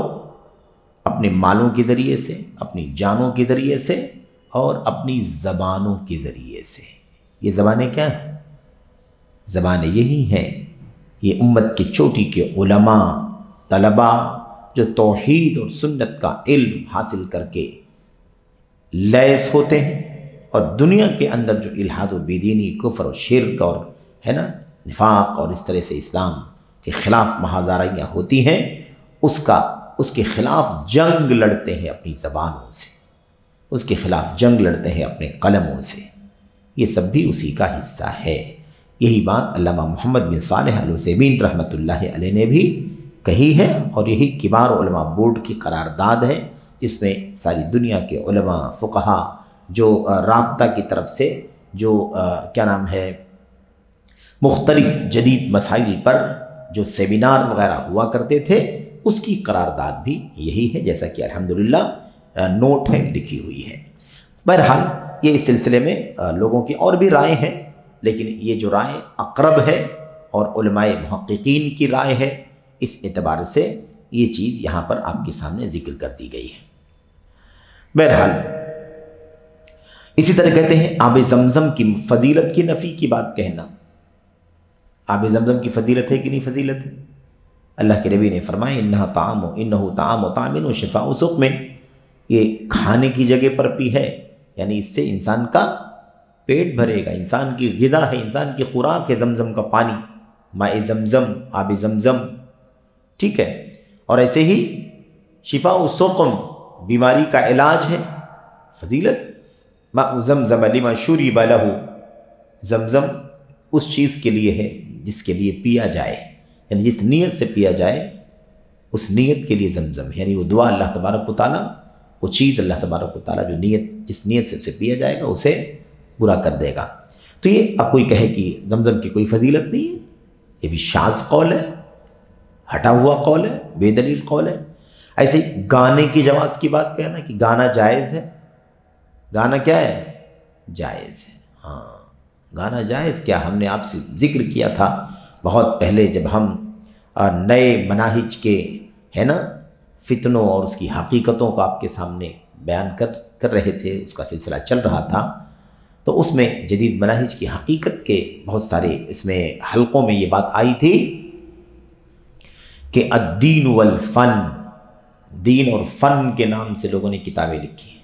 اپنے مالوں کے ذریعے سے، اپنی جانوں کے ذریعے سے اور اپنی زبانوں کے ذریعے سے۔ یہ زبانیں کیا ہیں؟ زبانیں یہی ہیں، یہ امت کی چوٹی کے علماء، طلباء جو توحید اور سنت کا علم حاصل کر کے لیس ہوتے ہیں، اور دنیا کے اندر جو الحاد و بے دینی، کفر و شرک اور ہے نا نفاق اور اس طرح سے اسلام کے خلاف محاذ آرائیاں ہوتی ہیں، اس کے خلاف جنگ لڑتے ہیں اپنی زبانوں سے، اس کے خلاف جنگ لڑتے ہیں اپنے قلموں سے۔ یہ سب بھی اسی کا حصہ ہے۔ یہی بات علامہ محمد بن صالح العثیمین رحمۃ اللہ علیہ نے بھی کہی ہے، اور یہی کبار علماء بورڈ کی قرارداد ہے، جس میں ساری دنیا کے علماء، فقہا جو رابطہ کی طرف سے جو کیا نام ہے مختلف جدید مسائل پر جو سیمینار وغیرہ ہوا کرتے تھے، اس کی قرارداد بھی یہی ہے، جیسا کہ الحمدللہ نوٹ ہے، لکھی ہوئی ہے۔ بہرحال یہ اس سلسلے میں لوگوں کی اور بھی رائے ہیں، لیکن یہ جو رائے اقرب ہے اور علماء محققین کی رائے ہے، اس اعتبار سے یہ چیز یہاں پر آپ کے سامنے ذکر کر دی گئی ہے۔ بہرحال اسی طرح کہتے ہیں آب زمزم کی فضیلت کی نفی کی بات کہنا، آب زمزم کی فضیلت ہے کہ نہیں فضیلت ہے؟ اللہ کے نبی نے فرمایا انہ طعام و طعام و شفاء سقم، یہ کھانے کی جگہ پر بھی ہے، یعنی اس سے انسان کا پیٹ بھرے گا، انسان کی غذا ہے، انسان کی خوراک ہے زمزم کا پانی، ماء زمزم، آب زمزم، ٹھیک ہے۔ اور ایسے ہی شفاء سقم، بیماری کا علاج ہے، فضیلت، ماء زمزم لما شرب لہ، زمزم اس چیز کے لیے ہے جس کے لیے پیا جائے، یعنی جس نیت سے پیا جائے اس نیت کے لیے زمزم، یعنی وہ دعا اللہ تبارک و تعالیٰ، وہ چیز اللہ تبارک و تعالیٰ جو نیت، جس نیت سے اسے پیا جائے گا اسے برا کر دے گا۔ تو یہ اب کوئی کہے کہ زمزم کی کوئی فضیلت نہیں ہے، یہ بھی شاذ قول ہے، ہٹا ہوا قول ہے، بے دلیل قول ہے۔ ایسے ہی گانے کی جواز کی بات کہنا کہ گانا جائز ہے، گانا کیا ہے؟ جائز ہے۔ ہاں گانا جائز کیا، ہم نے آپ سے ذکر کیا تھا بہت پہلے جب ہم نئے مناہج کے ہے نا فتنوں اور اس کی حقیقتوں کو آپ کے سامنے بیان کر رہے تھے، اس کا سلسلہ چل رہا تھا، تو اس میں جدید مناہج کی حقیقت کے بہت سارے اس میں حلقوں میں یہ بات آئی تھی کہ الدین والفن، دین اور فن کے نام سے لوگوں نے کتابیں لکھی ہیں،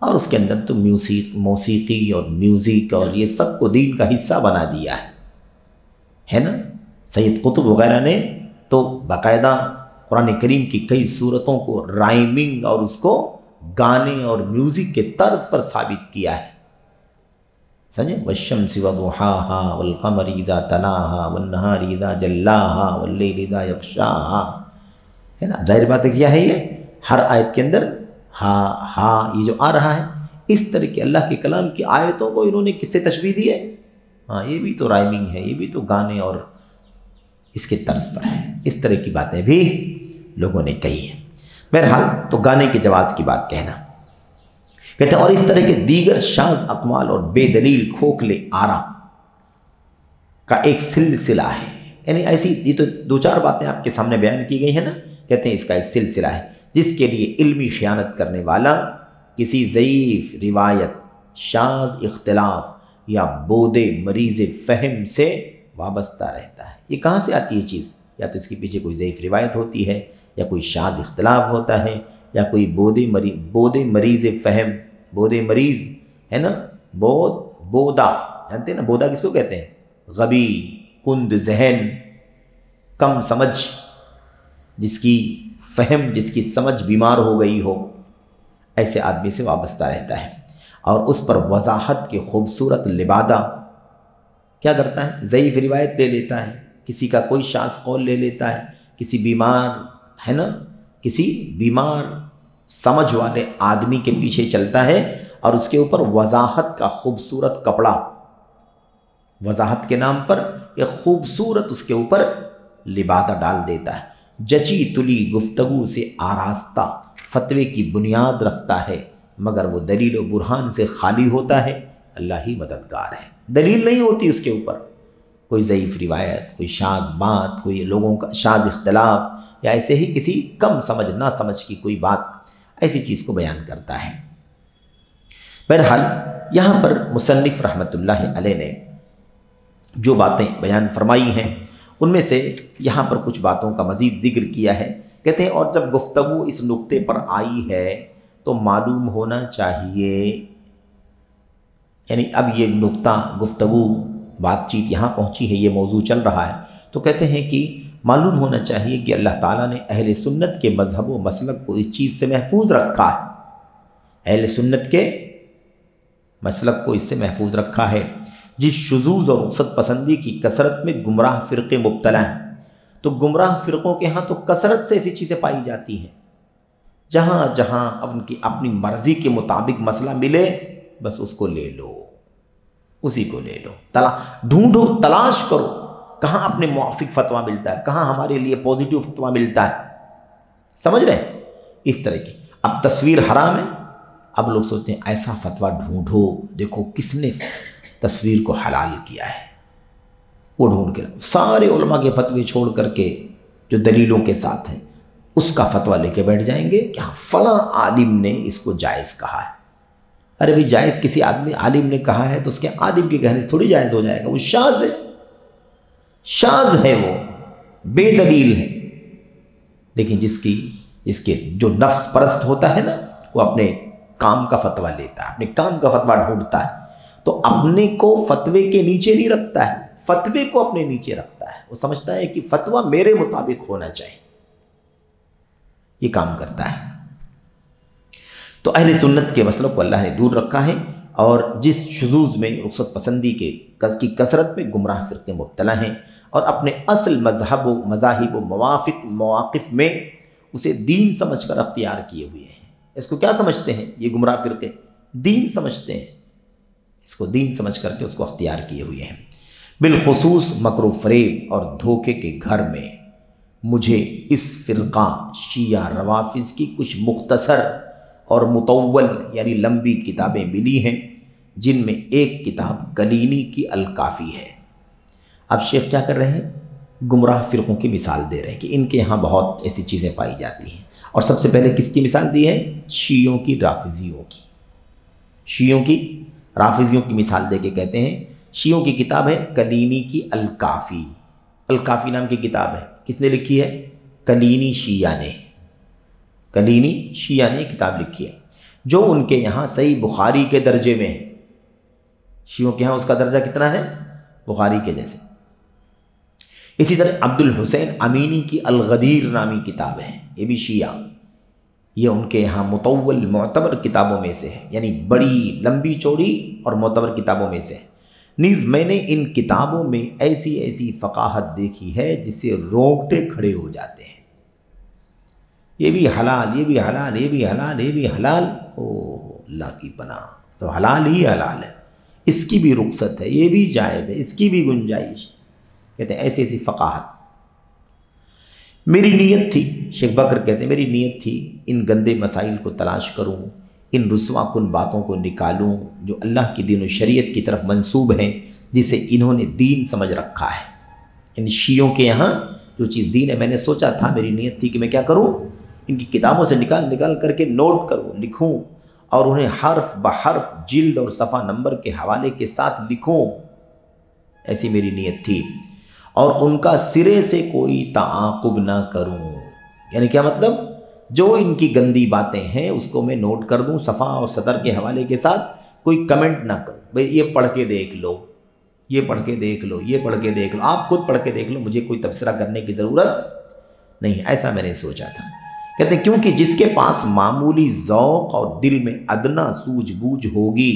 اور اس کے اندر تو موسیقی اور میوزک اور یہ سب کو دین کا حصہ بنا دیا ہے نا۔ سید قطب وغیرہ نے تو باقاعدہ قرآن کریم کی کئی سورتوں کو رائمنگ اور اس کو گانے اور میوزک کے طرز پر ثابت کیا ہے. سمجھے؟ والشمس وضحاها والقمر اذا تلاها والنهار اذا جلاها واللیل اذا یغشاها، ہے نا. ظاہر بات ہے کیا ہے یہ ہر آیت کے اندر ہا یہ جو آ رہا ہے، اس طرح کے اللہ کے کلام کی آیتوں کو انہوں نے کس سے تشبیہ دی ہے؟ ہاں یہ بھی تو رائمنگ ہے، یہ بھی تو گانے اور اس کے طرز پر ہے. اس طرح کی باتیں بھی لوگوں نے کہی ہیں. بہرحال تو گانے کے جواز کی بات کہنا. کہتے ہیں اور اس طرح کے دیگر شاذ اقوال اور بے دلیل کھوکھلے آرا کا ایک سلسلہ ہے. یعنی ایسی یہ تو دو چار باتیں آپ کے سامنے بیان کی گئی ہیں نا. کہتے ہیں اس کا ایک سلسلہ ہے جس کے لیے علمی خیانت کرنے والا کسی ضعیف روایت، شاذ اختلاف یا بودے مریض فہم سے وابستہ رہتا ہے. یہ کہاں سے آتی ہے چیز؟ یا تو اس کے پیچھے کوئی ضعیف روایت ہوتی ہے، یا کوئی شاذ اختلاف ہوتا ہے، یا کوئی بودے مریض فہم. بودے مریض ہے نا، بودا جانتے ہیں نا، بودا کس کو کہتے ہیں؟ غبی، کند ذہن، کم سمجھ، جس کی فہم، جس کی سمجھ بیمار ہو گئی ہو، ایسے آدمی سے وابستہ رہتا ہے. اور اس پر وضاحت کے خوبصورت لبادہ کیا کرتا ہے؟ ضعیف روایت لے لیتا ہے، کسی کا کوئی شاذ قول لے لیتا ہے، کسی بیمار ہے نا، کسی بیمار سمجھ والے آدمی کے پیچھے چلتا ہے اور اس کے اوپر وضاحت کا خوبصورت کپڑا، وضاحت کے نام پر ایک خوبصورت اس کے اوپر لبادہ ڈال دیتا ہے. جچی تلی گفتگو سے آراستہ فتوے کی بنیاد رکھتا ہے، مگر وہ دلیل و برہان سے خالی ہوتا ہے. اللہ ہی مددگار ہے. دلیل نہیں ہوتی اس کے اوپر، کوئی ضعیف روایت، کوئی شاذ بات، کوئی لوگوں کا شاذ اختلاف، یا ایسے ہی کسی کم سمجھ نہ سمجھ کی کوئی بات، ایسی چیز کو بیان کرتا ہے. بہرحال یہاں پر مصنف رحمۃ اللہ علیہ نے جو باتیں بیان فرمائی ہیں ان میں سے یہاں پر کچھ باتوں کا مزید ذکر کیا ہے. کہتے ہیں اور جب گفتگو اس نقطے پر آئی ہے تو معلوم ہونا چاہیے، یعنی اب یہ نقطہ گفتگو بات چیت یہاں پہنچی ہے، یہ موضوع چل رہا ہے، تو کہتے ہیں کہ معلوم ہونا چاہیے کہ اللہ تعالیٰ نے اہل سنت کے مذہب و مسلک کو اس چیز سے محفوظ رکھا ہے. اہل سنت کے مسلک کو اس سے محفوظ رکھا ہے. جس شذوذ اور رخصت پسندی کی کثرت میں گمراہ فرقے مبتلا ہیں، تو گمراہ فرقوں کے ہاں تو کثرت سے ایسی چیزیں پائی جاتی ہیں. جہاں جہاں ان کی اپنی مرضی کے مطابق مسئلہ ملے بس اس کو لے لو، اسی کو لے لو. ڈھونڈو، تلاش کرو کہاں اپنے موافق فتویٰ ملتا ہے، کہاں ہمارے لیے پازیٹیو فتویٰ ملتا ہے. سمجھ رہے ہیں؟ اس طرح کی. اب تصویر حرام ہے، اب لوگ سوچتے ہیں ایسا فتویٰ ڈھونڈو، دیکھو کس نے تصویر کو حلال کیا ہے، وہ ڈھونڈ کے سارے علماء کے فتوے چھوڑ کر کے جو دلیلوں کے ساتھ ہیں اس کا فتویٰ لے کے بیٹھ جائیں گے کہ ہاں فلاں عالم نے اس کو جائز کہا ہے. ارے بھئی جائز کسی عالم نے کہا ہے تو اس کے عالم کے کہنے سے تھوڑی جائز ہو جائے گا. وہ شاذ ہے، شاذ ہے، وہ بے دلیل ہے. لیکن جس کے جو نفس پرست ہوتا ہے نا، وہ اپنے کام کا فتویٰ لیتا ہے، اپنے کام کا فتویٰ ڈھونڈتا ہے، تو اپنے کو فتوے کے نیچے نہیں رکھتا ہے، فتوے کو اپنے نیچے رکھتا ہے. وہ سمجھتا ہے کہ فتویٰ میرے مطابق ہونا چاہیے، یہ کام کرتا ہے. تو اہل سنت کے مسلک کو اللہ نے دور رکھا ہے، اور جس شذوذ میں رخصت پسندی کی کثرت میں گمراہ فرقے مبتلا ہیں، اور اپنے اصل مذہب و مذاہب و مواقف میں اسے دین سمجھ کر اختیار کیے ہوئے ہیں. اس کو کیا سمجھتے ہیں یہ گمراہ فرقے؟ دین سمجھتے ہیں، اس کو دین سمجھ کر کے اس کو اختیار کیے ہوئے ہیں. بالخصوص مکر و فریب اور دھوکے کے گھر میں مجھے اس فرقہ شیعہ روافض کی کچھ مختصر اور مطول یعنی لمبی کتابیں ملی ہیں، جن میں ایک کتاب کلینی کی الکافی ہے. اب شیخ کیا کر رہے ہیں؟ گمراہ فرقوں کی مثال دے رہے ہیں کہ ان کے یہاں بہت ایسی چیزیں پائی جاتی ہیں. اور سب سے پہلے کس کی مثال دی ہے؟ شیعوں کی، رافضیوں کی. شیعوں کی، رافضیوں کی مثال دے کے کہتے ہیں شیعوں کی کتاب ہے کلینی کی الکافی. الکافی نام کی کتاب ہے، کس نے لکھی ہے؟ کلینی شیعہ نے. کلینی شیعہ نے کتاب لکھی ہے جو ان کے یہاں صحیح بخاری کے درجے میں ہے. شیعوں کے یہاں اس کا درجہ کتنا ہے؟ بخاری کے جیسے. اسی طرح عبد الحسین امینی کی الغدیر نامی کتاب ہے، یہ بھی شیعہ. یہ ان کے یہاں مطول معتبر کتابوں میں سے ہے، یعنی بڑی لمبی چوڑی اور معتبر کتابوں میں سے ہے۔ نیز میں نے ان کتابوں میں ایسی ایسی فقاہت دیکھی ہے جس سے رونگٹے کھڑے ہو جاتے ہیں۔ یہ بھی حلال، یہ بھی حلال، یہ بھی حلال، یہ بھی حلال، او اللہ کی پناہ، تو حلال ہی حلال ہے، اس کی بھی رخصت ہے، یہ بھی جائز ہے، اس کی بھی گنجائش۔ کہتے ہیں ایسی ایسی فقاہت۔ میری نیت تھی، شیخ بکر کہتے ہیں میری نیت تھی ان گندے مسائل کو تلاش کروں، ان رسوا کن باتوں کو نکالوں جو اللہ کی دین و شریعت کی طرف منسوب ہیں، جسے انہوں نے دین سمجھ رکھا ہے۔ ان شیعوں کے یہاں جو چیز دین ہے، میں نے سوچا تھا، میری نیت تھی کہ میں کیا کروں، ان کی کتابوں سے نکال کر کے نوٹ کروں، لکھوں، اور انہیں حرف بحرف جلد اور صفحہ نمبر کے حوالے کے ساتھ لکھوں، ایسی میری نیت تھی، اور ان کا سرے سے کوئی تعاقب نہ کروں۔ یعنی کیا مطلب، جو ان کی گندی باتیں ہیں اس کو میں نوٹ کر دوں صفحہ اور صدر کے حوالے کے ساتھ، کوئی کمنٹ نہ کروں، بھئی یہ پڑھ کے دیکھ لو، یہ پڑھ کے دیکھ لو، یہ پڑھ کے دیکھ لو، آپ خود پڑھ کے دیکھ لو، مجھے کوئی تبصرہ کرنے کی ضرورت نہیں، ایسا میں نے سوچا تھا۔ کہتے ہیں کیونکہ جس کے پاس معمولی ذوق اور دل میں ادنا سوجھ بوجھ ہوگی،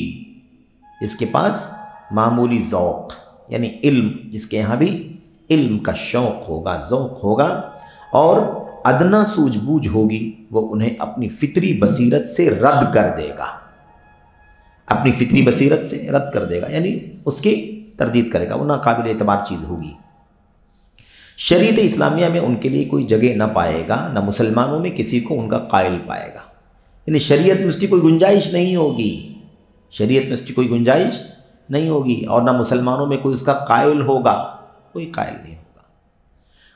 جس کے پاس معمولی ذوق یعنی علم، جس کے یہاں بھی علم کا شوق ہوگا، ذوق ہوگا، اور ادنا سوجھ بوجھ ہوگی، وہ انہیں اپنی فطری بصیرت سے رد کر دے گا، اپنی فطری بصیرت سے رد کر دے گا، یعنی اس کی تردید کرے گا، وہ ناقابل اعتبار چیز ہوگی۔ شریعت اسلامیہ میں ان کے لیے کوئی جگہ نہ پائے گا، نہ مسلمانوں میں کسی کو ان کا قائل پائے گا، یعنی شریعت میں اس کی کوئی گنجائش نہیں ہوگی، شریعت میں اس کی کوئی گنجائش نہیں ہوگی، اور نہ مسلمانوں میں کوئی اس کا قائل ہوگا، کوئی قائل نہیں ہوگا۔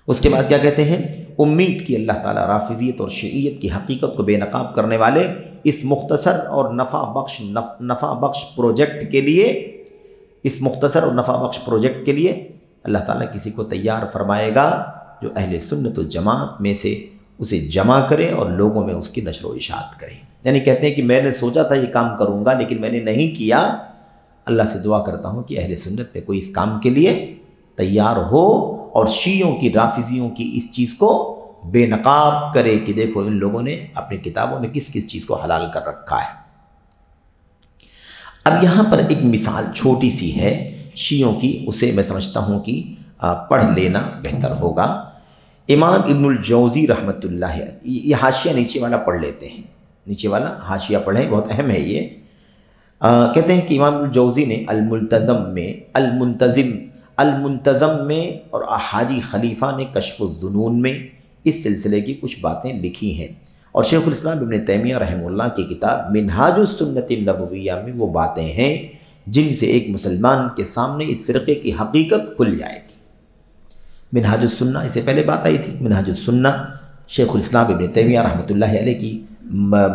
اس کے بعد کیا کہتے ہیں، امید کی اللہ تعالیٰ رافضیت اور شیعیت کی حقیقت کو بے نقاب کرنے والے اس مختصر اور نفع بخش پروجیکٹ کے لیے، اس مختصر اور نفع بخش پروجیکٹ کے لیے اللہ تعالیٰ کسی کو تیار فرمائے گا جو اہل سنت و جماعت میں سے اسے جمع کرے اور لوگوں میں اس کی نشر و اشاعت کرے۔ یعنی کہتے ہیں کہ میں نے سوچا تھا یہ کام کروں گا لیکن میں نے نہیں کیا، اللہ سے دعا کرتا ہوں کہ اہل سنت میں کوئی اس کام کے لیے تیار ہو اور شیعوں کی، رافضیوں کی اس چیز کو بے نقاب کرے کہ دیکھو ان لوگوں نے اپنی کتابوں میں کس کس چیز کو حلال کر رکھا ہے۔ اب یہاں پر ایک مثال چھوٹی سی ہے شیعوں کی، اسے میں سمجھتا ہوں کہ پڑھ لینا بہتر ہوگا۔ امام ابن الجوزی رحمۃ اللہ، یہ حاشیہ نیچے والا پڑھ لیتے ہیں، نیچے والا حاشیہ پڑھیں، بہت اہم ہے یہ۔ کہتے ہیں کہ امام ابن الجوزی نے المنتظم میں اور حاجی خلیفہ نے کشف الظنون میں اس سلسلے کی کچھ باتیں لکھی ہیں، اور شیخ الاسلام ابن تیمیہ رحمہ اللہ کی کتاب منہاج السنت النبویہ میں وہ باتیں ہیں جن سے ایک مسلمان کے سامنے اس فرقے کی حقیقت کھل جائے گی۔ منہاج السنہ، اس سے پہلے بات آئی تھی، منہاج السنہ شیخ الاسلام ابن تیمیہ رحمۃ اللہ علیہ کی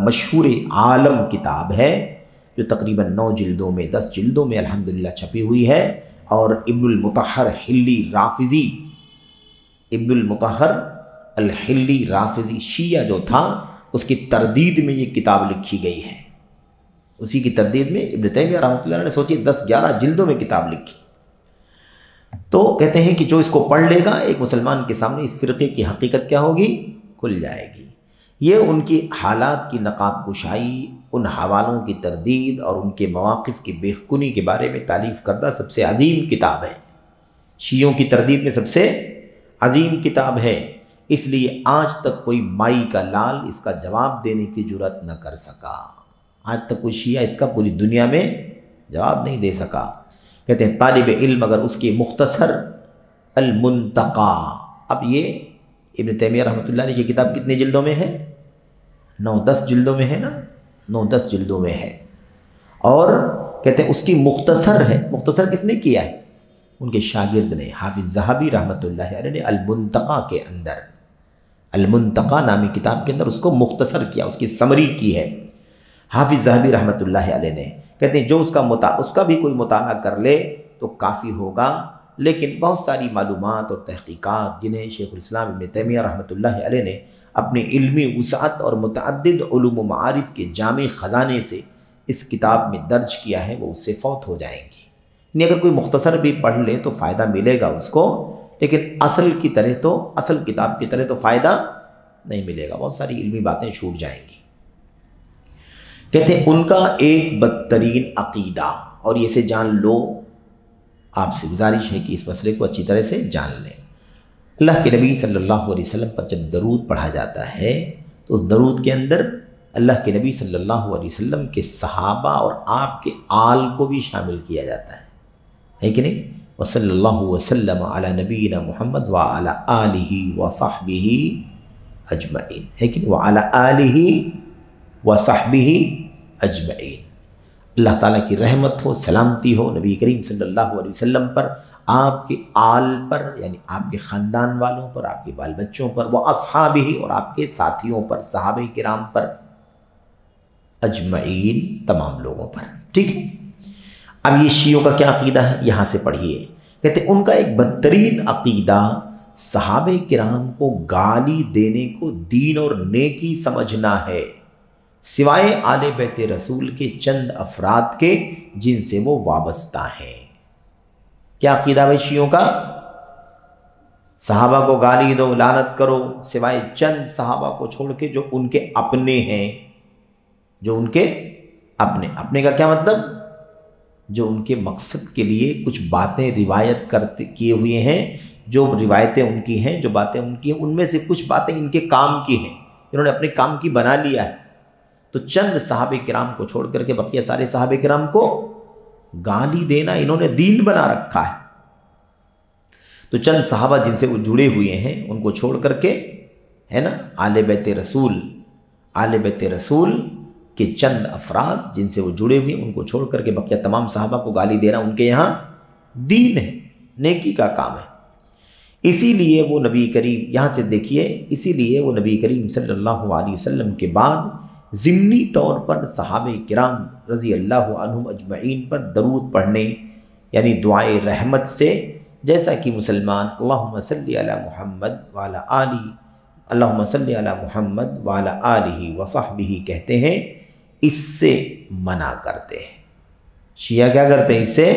مشہور عالم کتاب ہے، جو تقریباً 9 جلدوں میں 10 جلدوں میں الحمدللہ چھپی ہوئی ہے، اور ابن المطہر حلی رافضی، ابن المطہر الحلی رافضی شیعہ جو تھا، اس کی تردید میں یہ کتاب لکھی گئی ہے، اسی کی تردید میں ابن تیمیہ رحمۃ اللہ نے سوچی 10-11 جلدوں میں کتاب لکھی۔ تو کہتے ہیں کہ جو اس کو پڑھ لے گا، ایک مسلمان کے سامنے اس فرقے کی حقیقت کیا ہوگی، کھل جائے گی۔ یہ ان کی حالات کی نقاب کشائی، ان حوالوں کی تردید اور ان کے مواقف کی بےخونی کے بارے میں تالیف کردہ سب سے عظیم کتاب ہے، شیعوں کی تردید میں سب سے عظیم کتاب ہے، اس لیے آج تک کوئی مائی کا لال اس کا جواب دینے کی جرات نہ کر سکا، آج تک کوئی شیعہ اس کا پوری دنیا میں جواب نہیں دے سکا۔ کہتے ہیں طالب علم اگر اس کی مختصر المنتقا، اب یہ ابن تیمیہ رحمۃ اللہ علیہ کی کتاب کتنے جلدوں میں ہے، 9-10 جلدوں میں ہے نا، 9-10 جلدوں میں ہے، اور کہتے ہیں اس کی مختصر ہے، مختصر کس نے کیا ہے، ان کے شاگرد نے، حافظ ذہبی رحمۃ اللہ علیہ نے المنتقا کے اندر، المنتقا نامی کتاب کے اندر اس کو مختصر کیا، اس کی سمری کی ہے حافظ ذہبی رحمۃ اللہ علیہ نے۔ کہتے ہیں جو اس کا بھی کوئی مطالعہ کر لے تو کافی ہوگا، لیکن بہت ساری معلومات اور تحقیقات جنہیں شیخ الاسلام ابن تیمیہ رحمۃ اللہ علیہ نے اپنی علمی وسعت اور متعدد علوم و معارف کے جامع خزانے سے اس کتاب میں درج کیا ہے، وہ اس سے فوت ہو جائیں گی۔ یعنی اگر کوئی مختصر بھی پڑھ لے تو فائدہ ملے گا اس کو، لیکن اصل کتاب کی طرح تو فائدہ نہیں ملے گا، بہت ساری علمی باتیں چھوٹ جائیں گی۔ کہتے ہیں ان کا ایک بدترین عقیدہ، اور یہ سے جان لو، آپ سے گزارش ہے کہ اس مسئلے کو اچھی طرح سے جان لیں۔ اللہ کے نبی صلی اللہ علیہ وسلم پر جب درود پڑھا جاتا ہے تو اس درود کے اندر اللہ کے نبی صلی اللہ علیہ وسلم کے صحابہ اور آپ کے آل کو بھی شامل کیا جاتا ہے کہ نہیں؟ وصلی اللہ وسلم علی نبینا محمد وعلی آلہ وصحبہ اجمعین، ہے کہ نہیں؟ وعلی آلہ وصحبہ اجمعین۔ اللہ تعالیٰ کی رحمت ہو، سلامتی ہو نبی کریم صلی اللہ علیہ وسلم پر، آپ کے آل پر یعنی آپ کے خاندان والوں پر، آپ کے بال بچوں پر، وہ اصحابہ اور آپ کے ساتھیوں پر، صحابہ کرام پر، اجمعین تمام لوگوں پر، ٹھیک ہے۔ اب یہ شیعوں کا کیا عقیدہ ہے یہاں سے پڑھیے۔ کہتے ہیں ان کا ایک بدترین عقیدہ صحابہ کرام کو گالی دینے کو دین اور نیکی سمجھنا ہے، سوائے آل بیت رسول کے چند افراد کے جن سے وہ وابستہ ہیں۔ کیا عقیدہ ہے شیعوں کا؟ صحابہ کو گالی دو، لعنت کرو، سوائے چند صحابہ کو چھوڑ کے جو ان کے اپنے ہیں، جو ان کے اپنے کا کیا مطلب؟ جو ان کے مقصد کے لیے کچھ باتیں روایت کیے ہوئے ہیں، جو روایتیں ان کی ہیں، جو باتیں ان کی ہیں، ان میں سے کچھ باتیں ان کے کام کی ہیں، انہوں نے اپنے کام کی بنا لیا ہے، تو چند صحابہ کرام کو چھوڑ کر کے بقیہ سارے صحابہ کرام کو گالی دینا انہوں نے دین بنا رکھا ہے۔ تو چند صحابہ جن سے وہ جڑے ہوئے ہیں ان کو چھوڑ کر کے، ہے نا، آل بیت رسول کے چند افراد جن سے وہ جڑے ہوئے ہیں ان کو چھوڑ کر کے بقیہ تمام صحابہ کو گالی دینا ان کے یہاں دین ہے، نیکی کا کام ہے۔ اسی لیے وہ نبی کریم، یہاں سے دیکھیے، اسی لیے وہ نبی کریم صلی اللہ علیہ وسلم کے بعد ضمنی طور پر صحابہ کرام رضی اللہ عنہم اجمعین پر درود پڑھنے یعنی دعائے رحمت سے، جیسا کہ مسلمان اللہم صلی علی محمد وعلی آلہ، اللہم صلی علی محمد وعلی آلہ وصحبہ کہتے ہیں، اس سے منع کرتے ہیں۔ شیعہ کیا کرتے ہیں؟ اس سے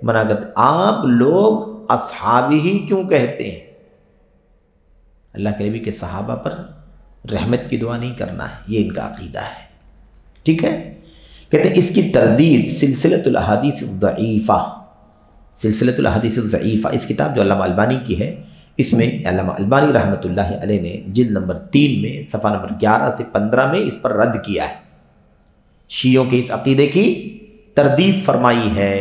منع کرتے ہیں۔ آپ لوگ اصحابہ ہی کیوں کہتے ہیں؟ اللہ کے نبی کے صحابہ پر رحمت کی دعا نہیں کرنا ہے، یہ ان کا عقیدہ ہے، ٹھیک ہے۔ کہتے ہیں اس کی تردید سلسلۃ الاحادیث الضعیفہ، اس کتاب جو علامہ البانی کی ہے، اس میں علامہ البانی رحمۃ اللہ علیہ نے جلد نمبر 3 میں صفحہ نمبر 11 سے 15 میں اس پر رد کیا ہے، شیعوں کے اس عقیدے کی تردید فرمائی ہے۔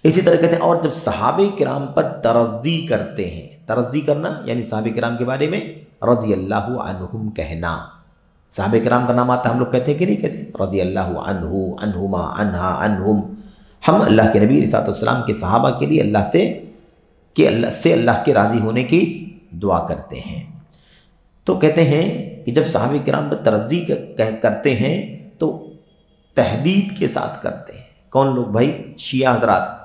اسی طرح کہتے ہیں اور جب صحابہ کرام پر ترضی کرتے ہیں، ترضی کرنا یعنی صحابہ کرام کے بارے میں رضی اللہ عنہم کہنا، صحابہ کرام کا نام آتا ہے، ہم لوگ کہتے ہیں کہ نہیں کہتے؟ رضی اللہ عنہ، عنہما، عنہا، عنہم، ہم اللہ کے نبی علیہ الصلوۃ والسلام کے صحابہ کے لیے اللہ سے اللہ کے راضی ہونے کی دعا کرتے ہیں۔ تو کہتے ہیں کہ جب صحابہ کرام پر ترضی کرتے ہیں تو تحدید کے ساتھ کرتے ہیں۔ کون لوگ بھائی؟ شیعہ حضرات۔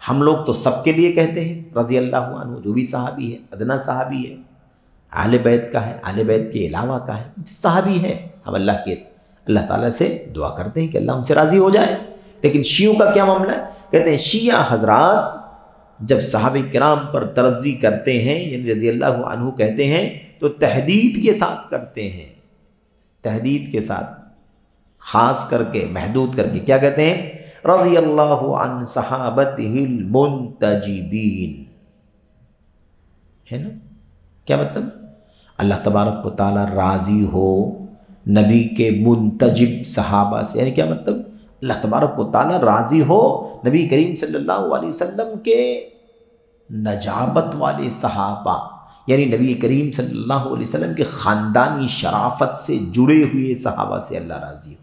ہم لوگ تو سب کے لیے کہتے ہیں رضی اللہ عنہ، جو بھی صحابی ہے، ادنا صحابی ہے، اہل بیت کا ہے، اہل بیت کے علاوہ کا ہے، صحابی ہے، ہم اللہ تعالیٰ سے دعا کرتے ہیں کہ اللہ ان سے راضی ہو جائے۔ لیکن شیعوں کا کیا معاملہ ہے؟ کہتے ہیں شیعہ حضرات جب صحابہ کرام پر ترضی کرتے ہیں یعنی رضی اللہ عنہ کہتے ہیں تو تحدید کے ساتھ کرتے ہیں، تحدید کے ساتھ، خاص کر کے محدود کر کے کیا کہتے ہیں؟ رضی اللہ عن صحابتہ المنتجبین، ہے نا؟ کیا مطلب؟ اللہ تبارک و تعالیٰ راضی ہو نبی کے منتجب صحابہ سے، یعنی کیا مطلب؟ اللہ تبارک و تعالیٰ راضی ہو نبی کریم صلی اللہ علیہ وسلم کے نجابت والے صحابہ، یعنی نبی کریم صلی اللہ علیہ وسلم کے خاندانی شرافت سے جڑے ہوئے صحابہ سے اللہ راضی ہو۔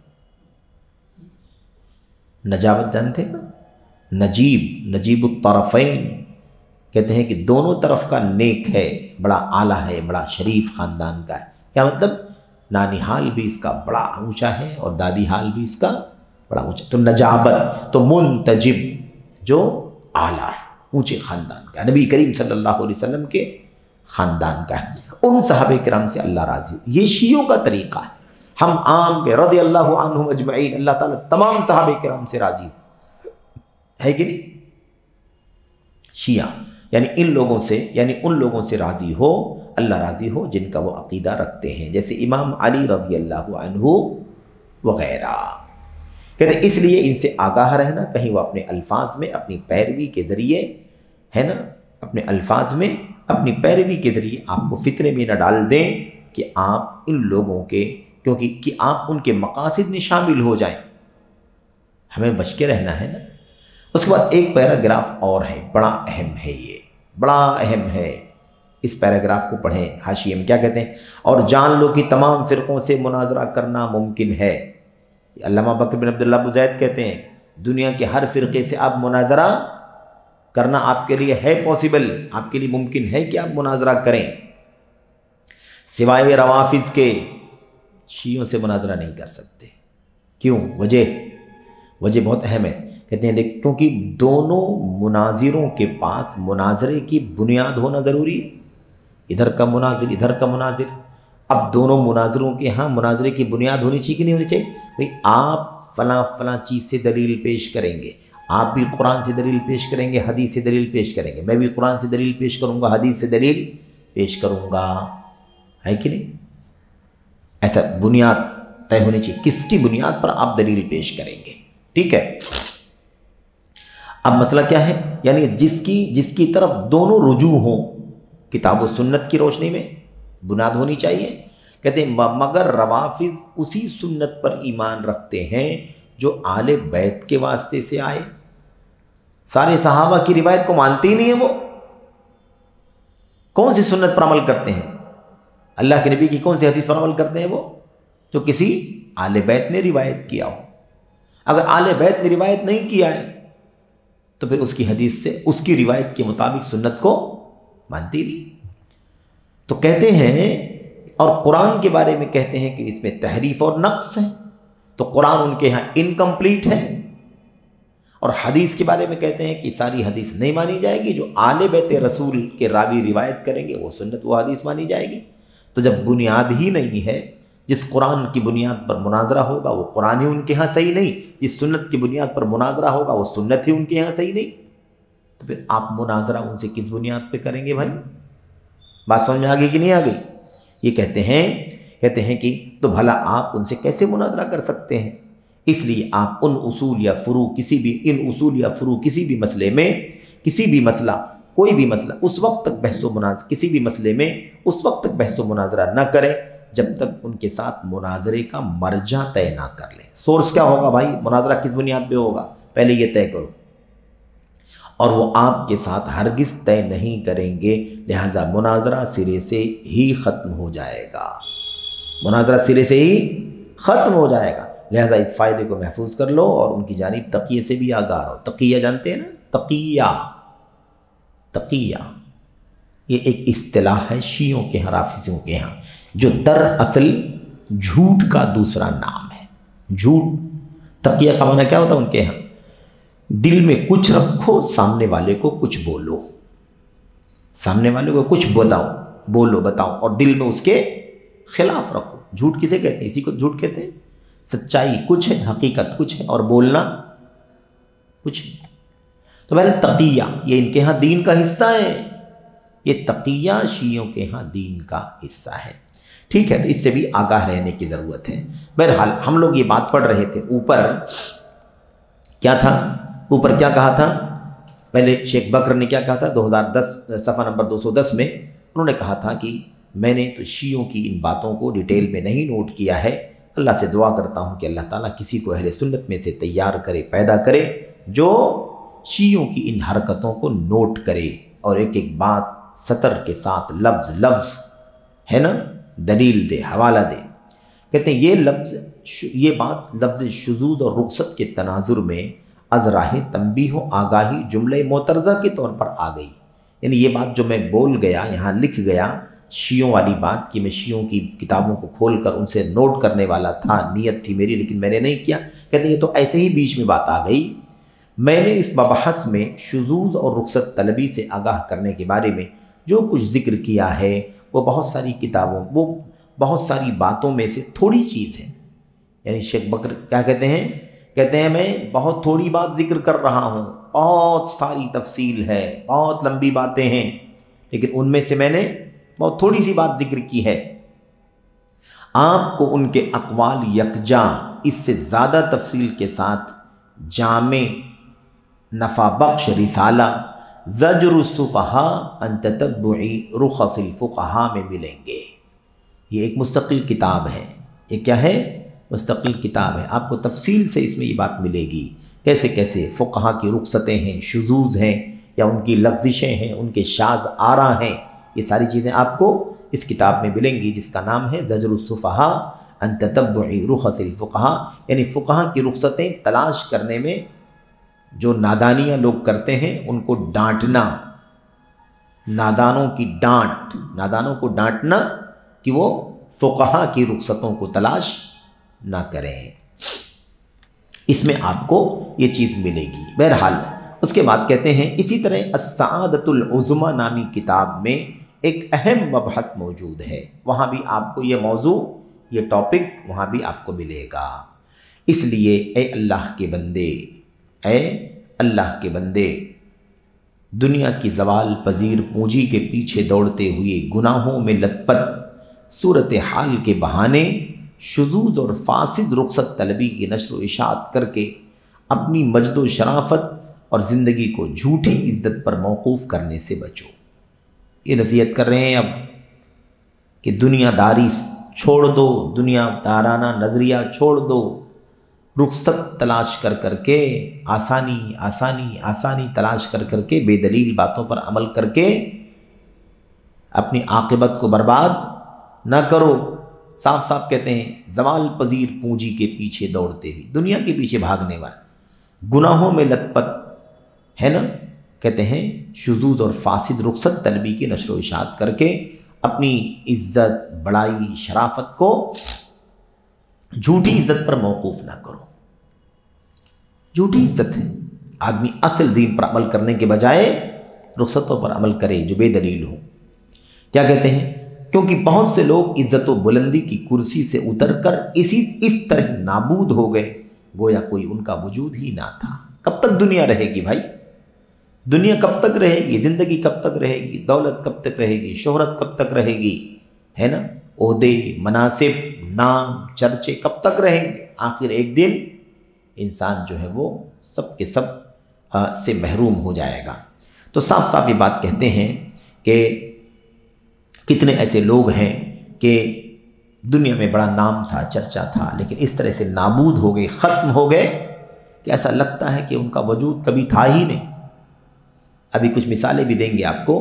نجابت جانتے ہیں نا؟ نجیب الطرفین، کہتے ہیں کہ دونوں طرف کا نیک ہے، بڑا اعلیٰ ہے، بڑا شریف خاندان کا ہے۔ کیا مطلب؟ نانی حال بھی اس کا بڑا اونچا ہے اور دادی حال بھی اس کا بڑا اونچا، تو نجابت، تو منتجب جو اعلیٰ ہے، اونچے خاندان کا، نبی کریم صلی اللہ علیہ وسلم کے خاندان کا ہے، ان صحابہ کرام سے اللہ راضی ہو۔ یہ شیعوں کا طریقہ ہے، ہم عام کے رضی اللہ عنہم اجمعین، اللہ تعالیٰ تمام صحابہ کرام سے راضی ہو، ہے کہ نہیں؟ شیعہ یعنی ان لوگوں سے، یعنی ان لوگوں سے راضی ہو، اللہ راضی ہو جن کا وہ عقیدہ رکھتے ہیں، جیسے امام علی رضی اللہ عنہ وغیرہ۔ کہتے ہیں اس لیے ان سے آگاہ رہنا، کہیں وہ اپنے الفاظ میں اپنی پیروی کے ذریعے، ہے نا، اپنے الفاظ میں اپنی پیروی کے ذریعے آپ کو فتنے میں نہ ڈال دیں کہ آپ ان لوگوں کے، کیونکہ کہ آپ ان کے مقاصد میں شامل ہو جائیں۔ ہمیں بچ کے رہنا ہے نا۔ اس کے بعد ایک پیراگراف اور ہے، بڑا اہم ہے، یہ بڑا اہم ہے، اس پیراگراف کو پڑھیں۔ حاشیے میں کیا کہتے ہیں؟ اور جان لو کہ تمام فرقوں سے مناظرہ کرنا ممکن ہے۔ علامہ بکر بن عبداللہ ابو زید کہتے ہیں دنیا کے ہر فرقے سے آپ مناظرہ کرنا آپ کے لیے ہے پاسبل، آپ کے لیے ممکن ہے کہ آپ مناظرہ کریں، سوائے روافض کے شیعوں سے مناظرہ نہیں کر سکتے۔ کیوں؟ وجہ بہت اہم ہے، کہتے ہیں لیکن کیونکہ دونوں مناظروں کے پاس مناظرے کی بنیاد ہونا ضروری ہے، ادھر کا مناظر ادھر کا مناظر۔ اب دونوں مناظروں کے ہاں مناظرے کی بنیاد ہونی چاہیے کہ نہیں ہونی چاہیے؟ بھئی آپ فلاں چیز سے دلیل پیش کریں گے، آپ بھی قرآن سے دلیل پیش کریں گے، حدیث سے دلیل پیش کریں گے، میں بھی قرآن سے دلیل پیش کروں گا، حدیث سے دلیل پیش کروں گا، ہے کہ نہیں؟ ایسا بنیاد طے ہونی چاہیے، کس کی بنیاد پر آپ دلیل پیش کریں گے، ٹھیک ہے؟ اب مسئلہ کیا ہے؟ یعنی جس کی طرف دونوں رجوع ہوں، کتاب و سنت کی روشنی میں بنیاد ہونی چاہیے۔ کہتے ہیں مگر روافض اسی سنت پر ایمان رکھتے ہیں جو آل بیت کے واسطے سے آئے، سارے صحابہ کی روایت کو مانتے ہی نہیں ہیں۔ وہ کون سی سنت پر عمل کرتے ہیں؟ اللہ کے نبی کی کون سی حدیث پر عمل کرتے ہیں؟ وہ جو کسی آل بیت نے روایت کیا ہو۔ اگر آل بیت نے روایت نہیں کیا ہے تو پھر اس کی حدیث سے، اس کی روایت کے مطابق سنت کو مانتی نہیں۔ تو کہتے ہیں، اور قرآن کے بارے میں کہتے ہیں کہ اس میں تحریف اور نقص ہے، تو قرآن ان کے ہاں انکمپلیٹ ہے۔ اور حدیث کے بارے میں کہتے ہیں کہ ساری حدیث نہیں مانی جائے گی، جو آل بیت رسول کے راوی روایت کریں گے وہ سنت، وہ حدیث مانی جائے گی۔ تو جب بنیاد ہی نہیں ہے، جس قرآن کی بنیاد پر مناظرہ ہوگا وہ قرآن ہی ان کے ہاں صحیح نہیں، جس سنت کی بنیاد پر مناظرہ ہوگا وہ سنت ہی ان کے ہاں صحیح نہیں، تو پھر آپ مناظرہ ان سے کس بنیاد پہ کریں گے بھائی؟ بات سمجھ میں آ گئی کہ نہیں آ گئی؟ یہ کہتے ہیں کہ تو بھلا آپ ان سے کیسے مناظرہ کر سکتے ہیں؟ اس لیے آپ ان اصول یا فروع کسی بھی مسئلے میں، کسی بھی مسئلہ، کوئی بھی مسئلہ، اس وقت تک بحث و مناظرہ، کسی بھی مسئلے میں اس وقت تک بحث و مناظرہ نہ کریں جب تک ان کے ساتھ مناظرے کا مرجع طے نہ کر لیں۔ سورس کیا ہوگا بھائی؟ مناظرہ کس بنیاد پہ ہوگا؟ پہلے یہ طے کرو، اور وہ آپ کے ساتھ ہرگز طے نہیں کریں گے، لہذا مناظرہ سرے سے ہی ختم ہو جائے گا، مناظرہ سرے سے ہی ختم ہو جائے گا۔ لہذا اس فائدے کو محفوظ کر لو اور ان کی جانب تقیہ سے بھی آگاہ رہو۔ تقیہ جانتے ہیں نا؟ تقیہ یہ ایک اصطلاح ہے شیعوں کے ہاں، رافضیوں کے ہاں، جو دراصل جھوٹ کا دوسرا نام ہے۔ جھوٹ، تقیہ کا معنی کیا ہوتا ہے ان کے ہاں؟ دل میں کچھ رکھو، سامنے والے کو کچھ بولو، سامنے والے کو کچھ بتاؤ اور دل میں اس کے خلاف رکھو۔ جھوٹ کسے کہتے ہیں؟ اسی کو جھوٹ کہتے ہیں۔ سچائی کچھ ہے، حقیقت کچھ ہے، اور بولنا کچھ ہے۔ تو پہلے تقیہ یہ ان کے ہاں دین کا حصہ ہے، یہ تقیہ شیعوں کے ہاں دین کا حصہ ہے، ٹھیک ہے؟ تو اس سے بھی آگاہ رہنے کی ضرورت ہے۔ بہرحال ہم لوگ یہ بات پڑھ رہے تھے، اوپر کیا تھا؟ اوپر کیا کہا تھا؟ پہلے شیخ بکر نے کیا کہا تھا؟ 2010 صفحہ نمبر 210 میں انہوں نے کہا تھا کہ میں نے تو شیعوں کی ان باتوں کو ڈیٹیل میں نہیں نوٹ کیا ہے، اللہ سے دعا کرتا ہوں کہ اللہ تعالیٰ کسی کو اہل سنت میں سے تیار کرے، پیدا کرے، جو شیعوں کی ان حرکتوں کو نوٹ کرے اور ایک ایک بات سطر کے ساتھ لفظ ہے نا دلیل دے، حوالہ دے۔ کہتے ہیں یہ بات لفظ شذوذ اور رخصت کے تناظر میں از راہ تنبیہ و آگاہی جملہ معترضہ کے طور پر آ گئی۔ یعنی یہ بات جو میں بول گیا، یہاں لکھ گیا، شیعوں والی بات کہ میں شیعوں کی کتابوں کو کھول کر ان سے نوٹ کرنے والا تھا، نیت تھی میری، لیکن میں نے نہیں کیا۔ کہتے ہیں یہ تو ایسے ہی بیچ میں بات آ گئی۔ میں نے اس مبحث میں شذوذ اور رخصت طلبی سے آگاہ کرنے کے بارے میں جو کچھ ذکر کیا ہے وہ بہت ساری کتابوں، وہ بہت ساری باتوں میں سے تھوڑی چیز ہے۔ یعنی شیخ بکر کیا کہتے ہیں؟ کہتے ہیں میں بہت تھوڑی بات ذکر کر رہا ہوں، بہت ساری تفصیل ہے، بہت لمبی باتیں ہیں، لیکن ان میں سے میں نے بہت تھوڑی سی بات ذکر کی ہے۔ آپ کو ان کے اقوال یکجا اس سے زیادہ تفصیل کے ساتھ جامع نفع بخش رسالہ زجر السفہاء عن تتبع رخص الفقہاء میں ملیں گے۔ یہ ایک مستقل کتاب ہے۔ یہ کیا ہے؟ مستقل کتاب ہے۔ آپ کو تفصیل سے اس میں یہ بات ملے گی، کیسے کیسے فقہاء کی رخصتیں ہیں، شذوذ ہیں یا ان کی لغزشیں ہیں، ان کے شاذ آراء ہیں، یہ ساری چیزیں آپ کو اس کتاب میں ملیں گی، جس کا نام ہے زجر السفہاء عن تتبع رخص الفقہاء، یعنی فقہاء کی رخصتیں تلاش کرنے میں جو نادانیاں لوگ کرتے ہیں ان کو ڈانٹنا، نادانوں کی ڈانٹ، نادانوں کو ڈانٹنا کہ وہ فقہاء کی رخصتوں کو تلاش نہ کریں۔ اس میں آپ کو یہ چیز ملے گی۔ بہرحال اس کے بعد کہتے ہیں اسی طرح السعادۃ العظمیٰ نامی کتاب میں ایک اہم مبحث موجود ہے، وہاں بھی آپ کو یہ موضوع، یہ ٹاپک وہاں بھی آپ کو ملے گا۔ اس لیے اے اللہ کے بندے، اے اللہ کے بندے، دنیا کی زوال پذیر پونجی کے پیچھے دوڑتے ہوئے گناہوں میں لت پت صورتحال کے بہانے شذوذ اور فاسد رخصت طلبی کی نشر و اشاعت کر کے اپنی مجد و شرافت اور زندگی کو جھوٹی عزت پر موقوف کرنے سے بچو۔ یہ نصیحت کر رہے ہیں اب کہ دنیا داری چھوڑ دو، دنیا دارانہ نظریہ چھوڑ دو، رخصت تلاش کر کر کے آسانی آسانی آسانی تلاش کر کر کے بے دلیل باتوں پر عمل کر کے اپنی عاقبت کو برباد نہ کرو۔ صاف صاف کہتے ہیں زوال پذیر پونجی کے پیچھے دوڑتے ہوئے، دنیا کے پیچھے بھاگنے والے، گناہوں میں لت پت ہے نا، کہتے ہیں شذوذ اور فاسد رخصت طلبی کی نشر و اشاعت کر کے اپنی عزت، بڑائی، شرافت کو جھوٹی عزت پر موقوف نہ کرو۔ جھوٹی عزت ہے، آدمی اصل دین پر عمل کرنے کے بجائے رخصتوں پر عمل کرے جو بے دلیل ہو۔ کیا کہتے ہیں؟ کیونکہ بہت سے لوگ عزت و بلندی کی کرسی سے اتر کر اس طرح نابود ہو گئے گویا کوئی ان کا وجود ہی نہ تھا۔ کب تک دنیا رہے گی بھائی؟ دنیا کب تک رہے گی؟ زندگی کب تک رہے گی؟ دولت کب تک رہے گی؟ شہرت کب تک رہے گی؟ ہے نا، عہدے، مناصب، نام، چرچے کب تک رہیں گے؟ آخر ایک دن انسان جو ہے وہ سب کے سب سے محروم ہو جائے گا۔ تو صاف صاف یہ بات کہتے ہیں کہ کتنے ایسے لوگ ہیں کہ دنیا میں بڑا نام تھا، چرچا تھا، لیکن اس طرح سے نابود ہو گئے، ختم ہو گئے کہ ایسا لگتا ہے کہ ان کا وجود کبھی تھا ہی نہیں۔ ابھی کچھ مثالیں بھی دیں گے آپ کو۔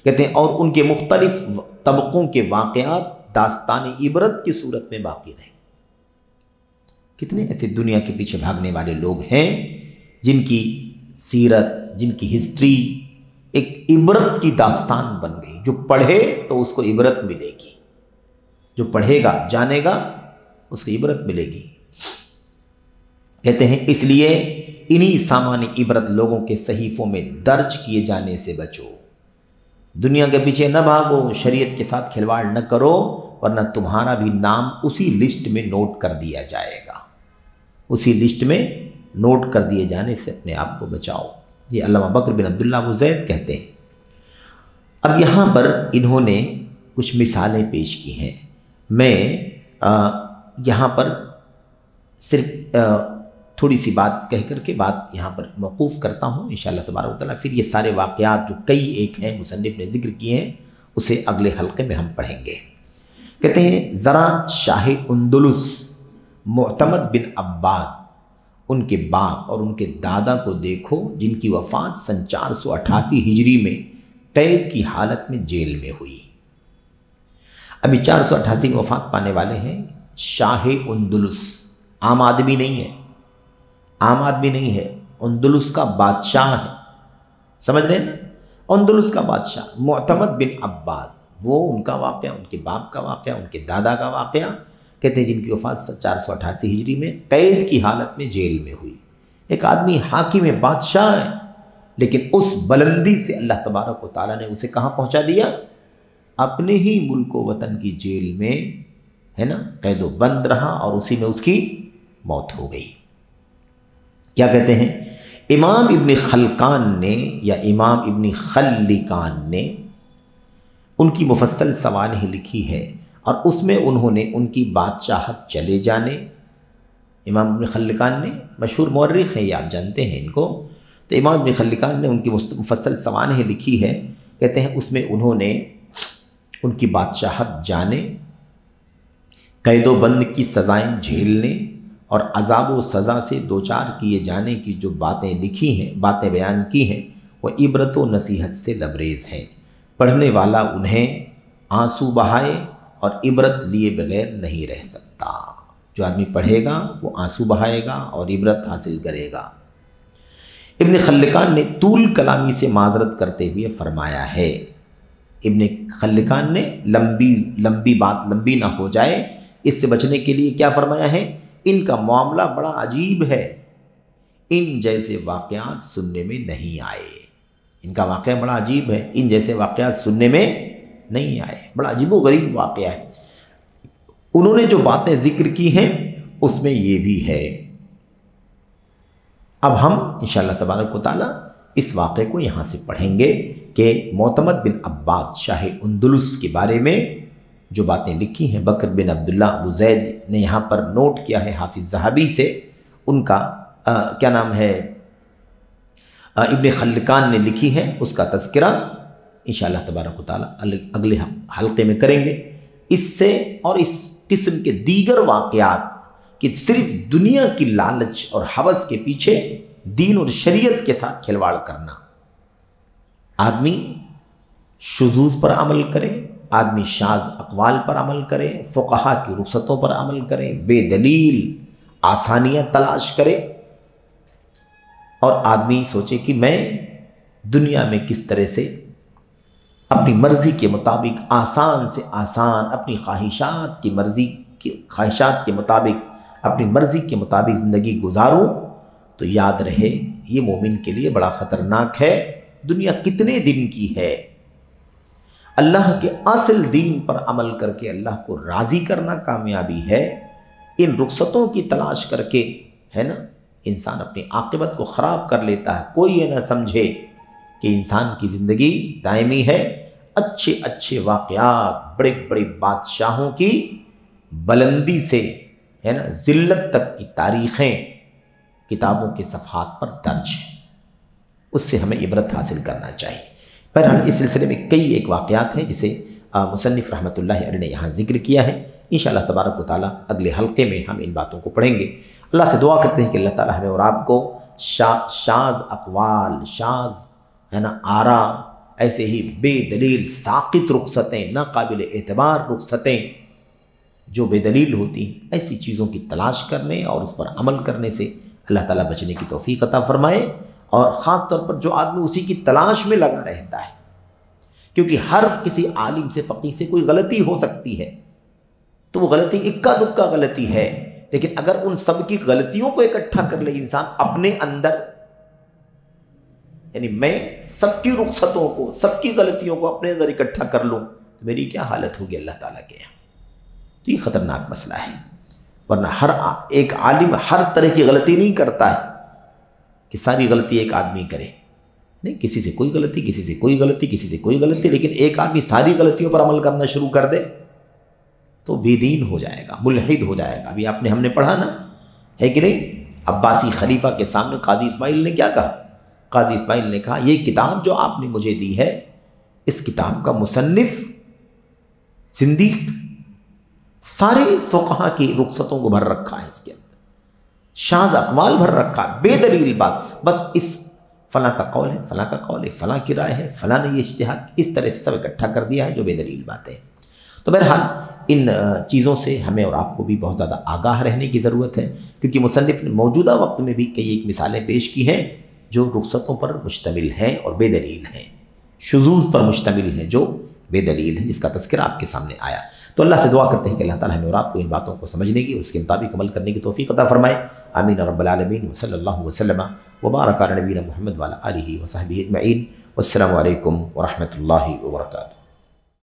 کہتے ہیں اور ان کے مختلف طبقوں کے واقعات داستان عبرت کی صورت میں باقی رہیں۔ کتنے ایسے دنیا کے پیچھے بھاگنے والے لوگ ہیں جن کی سیرت، جن کی ہسٹری ایک عبرت کی داستان بن گئی۔ جو پڑھے تو اس کو عبرت ملے گی، جو پڑھے گا، جانے گا، اس کو عبرت ملے گی۔ کہتے ہیں اس لیے انہی سامان عبرت لوگوں کے صحیفوں میں درج کیے جانے سے بچو۔ دنیا کے پیچھے نہ بھاگو، شریعت کے ساتھ کھلواڑ نہ کرو، ورنہ تمہارا بھی نام اسی لسٹ میں نوٹ کر دیا جائے گا۔ اسی لسٹ میں نوٹ کر دیے جانے سے اپنے آپ کو بچاؤ۔ یہ علامہ بکر بن عبداللہ ابو زید کہتے ہیں۔ اب یہاں پر انہوں نے کچھ مثالیں پیش کی ہیں۔ میں یہاں پر صرف تھوڑی سی بات کہہ کر کے بات یہاں پر موقوف کرتا ہوں انشاءاللہ تبارک و تعالیٰ۔ پھر یہ سارے واقعات جو کئی ایک ہیں مصنف نے ذکر کیے ہیں اسے اگلے حلقے میں ہم پڑھیں گے۔ کہتے ہیں ذرا شاہ اندلس معتمد بن عباد، ان کے باپ اور ان کے دادا کو دیکھو جن کی وفات سن 488 ہجری میں قید کی حالت میں جیل میں ہوئی۔ ابھی 488 میں وفات پانے والے ہیں شاہ اندلس، عام آدمی نہیں ہے، عام آدمی نہیں ہے، اندلس کا بادشاہ ہے، سمجھ رہے ہیں نا، اندلس کا بادشاہ معتمد بن عباد، وہ ان کا واقعہ، ان کے باپ کا واقعہ، ان کے دادا کا واقعہ، کہتے ہیں جن کی وفات 488 ہجری میں قید کی حالت میں جیل میں ہوئی۔ ایک آدمی حاکم بادشاہ ہے، لیکن اس بلندی سے اللہ تبارک و تعالیٰ نے اسے کہاں پہنچا دیا؟ اپنے ہی ملک و وطن کی جیل میں، ہے نا، قید و بند رہا اور اسی میں اس کی موت ہو گئی۔ کیا کہتے ہیں؟ امام ابن خلقان نے یا امام ابن خلقان نے ان کی مفصل سوانح لکھی ہے، اور اس میں انہوں نے ان کی بادشاہت چلے جانے، امام ابن خلقان نے مشہور مورخ ہیں، یہ آپ جانتے ہیں ان کو، تو امام ابن خلقان نے ان کی مفصل سوانح لکھی ہے، کہتے ہیں اس میں انہوں نے ان کی بادشاہت جانے، قید و بند کی سزائیں جھیلنے اور عذاب و سزا سے دوچار کیے جانے کی جو باتیں لکھی ہیں، باتیں بیان کی ہیں، وہ عبرت و نصیحت سے لبریز ہیں۔ پڑھنے والا انہیں آنسو بہائے اور عبرت لیے بغیر نہیں رہ سکتا۔ جو آدمی پڑھے گا وہ آنسو بہائے گا اور عبرت حاصل کرے گا۔ ابن خلقان نے طول کلامی سے معذرت کرتے ہوئے فرمایا ہے، ابن خلقان نے لمبی بات لمبی نہ ہو جائے اس سے بچنے کے لیے کیا فرمایا ہے، ان کا معاملہ بڑا عجیب ہے، ان جیسے واقعات سننے میں نہیں آئے۔ ان کا واقعہ بڑا عجیب ہے، ان جیسے واقعات سننے میں نہیں آئے، بڑا عجیب و غریب واقعہ ہے۔ انہوں نے جو باتیں ذکر کی ہیں اس میں یہ بھی ہے۔ اب ہم انشاءاللہ تبارک و تعالیٰ اس واقعے کو یہاں سے پڑھیں گے کہ معتمد بن عباد شاہ اندلس کے بارے میں جو باتیں لکھی ہیں، بکر بن عبداللہ ابو زید نے یہاں پر نوٹ کیا ہے حافظ ذہبی سے، ان کا کیا نام ہے، ابن خلقان نے لکھی ہے، اس کا تذکرہ انشاءاللہ تبارک و تعالیٰ اگلے حلقے میں کریں گے۔ اس سے اور اس قسم کے دیگر واقعات کہ صرف دنیا کی لالچ اور ہوس کے پیچھے دین اور شریعت کے ساتھ کھلواڑ کرنا، آدمی شذوذ پر عمل کرے، آدمی شاذ اقوال پر عمل کرے، فقہا کی رخصتوں پر عمل کرے، بے دلیل آسانیاں تلاش کرے، اور آدمی سوچے کہ میں دنیا میں کس طرح سے اپنی مرضی کے مطابق آسان سے آسان اپنی خواہشات کے مطابق اپنی مرضی کے مطابق زندگی گزاروں، تو یاد رہے یہ مومن کے لیے بڑا خطرناک ہے۔ دنیا کتنے دن کی ہے؟ اللہ کے اصل دین پر عمل کر کے اللہ کو راضی کرنا کامیابی ہے۔ ان رخصتوں کی تلاش کر کے ہے نا انسان اپنی عاقبت کو خراب کر لیتا ہے۔ کوئی یہ نہ سمجھے کہ انسان کی زندگی دائمی ہے۔ اچھے اچھے واقعات، بڑے بڑے بادشاہوں کی بلندی سے ہے نا ذلت تک کی تاریخیں کتابوں کے صفحات پر درج ہیں، اس سے ہمیں عبرت حاصل کرنا چاہیے۔ بہرحال اس سلسلے میں کئی ایک واقعات ہیں جسے مصنف رحمۃ اللہ علیہ نے یہاں ذکر کیا ہے۔ انشاءاللہ تبارک و تعالیٰ اگلے حلقے میں ہم ان باتوں کو پڑھیں گے۔ اللہ سے دعا کرتے ہیں کہ اللہ تعالیٰ ہمیں اور آپ کو شاذ اقوال، شاذ ہے نا آرا، ایسے ہی بے دلیل ساقط رخصتیں، ناقابل اعتبار رخصتیں جو بے دلیل ہوتی ہیں، ایسی چیزوں کی تلاش کرنے اور اس پر عمل کرنے سے اللہ تعالیٰ بچنے کی توفیق عطا فرمائے۔ اور خاص طور پر جو آدمی اسی کی تلاش میں لگا رہتا ہے، کیونکہ ہر کسی عالم سے فقیہ سے کوئی غلطی ہو سکتی ہے، تو وہ غلطی اکا دکا غلطی ہے، لیکن اگر ان سب کی غلطیوں کو اکٹھا کر لے انسان اپنے اندر، یعنی میں سب کی رخصتوں کو، سب کی غلطیوں کو اپنے اندر اکٹھا کر لوں تو میری کیا حالت ہوگی اللہ تعالیٰ کے یہاں؟ تو یہ خطرناک مسئلہ ہے۔ ورنہ ہر ایک عالم ہر طرح کی غلطی نہیں کرتا ہے کہ ساری غلطی ایک آدمی کرے، نہیں، کسی سے کوئی غلطی، کسی سے کوئی غلطی، کسی سے کوئی غلطی، لیکن ایک آدمی ساری غلطیوں پر عمل کرنا شروع کر دے تو بے دین ہو جائے گا، ملحد ہو جائے گا۔ ابھی ہم نے پڑھا نا، ہے کہ نہیں، عباسی خلیفہ کے سامنے قاضی اسماعیل نے کیا کہا؟ قاضی اسماعیل نے کہا یہ کتاب جو آپ نے مجھے دی ہے، اس کتاب کا مصنف زندیق، سارے فقہا کی رخصتوں کو بھر رکھا ہے، اس کے اندر شاذ اقوال بھر رکھا، بے دلیل بات، بس اس فلاں کا قول ہے، فلاں کا قول ہے، فلاں کی رائے ہے، فلاں نے یہ اجتہاد، اس طرح سے سب اکٹھا کر دیا ہے جو بے دلیل باتیں۔ تو بہرحال ان چیزوں سے ہمیں اور آپ کو بھی بہت زیادہ آگاہ رہنے کی ضرورت ہے، کیونکہ مصنف نے موجودہ وقت میں بھی کئی ایک مثالیں پیش کی ہیں جو رخصتوں پر مشتمل ہیں اور بے دلیل ہیں، شذوذ پر مشتمل ہیں جو بے دلیل ہیں، جس کا تذکرہ آپ کے سامنے آیا۔ تو اللہ سے دعا کرتے ہیں کہ اللہ تعالیٰ ہمیں اور آپ کو ان باتوں کو سمجھنے کی اور اس کے مطابق عمل کرنے کی توفیق عطا فرمائے۔ آمین رب العالمین، وصلی اللہ وسلم وبارک علی نبینا محمد وعلی آلہ وصحبہ اجمعین۔ والسلام علیکم ورحمۃ اللہ وبرکاتہ۔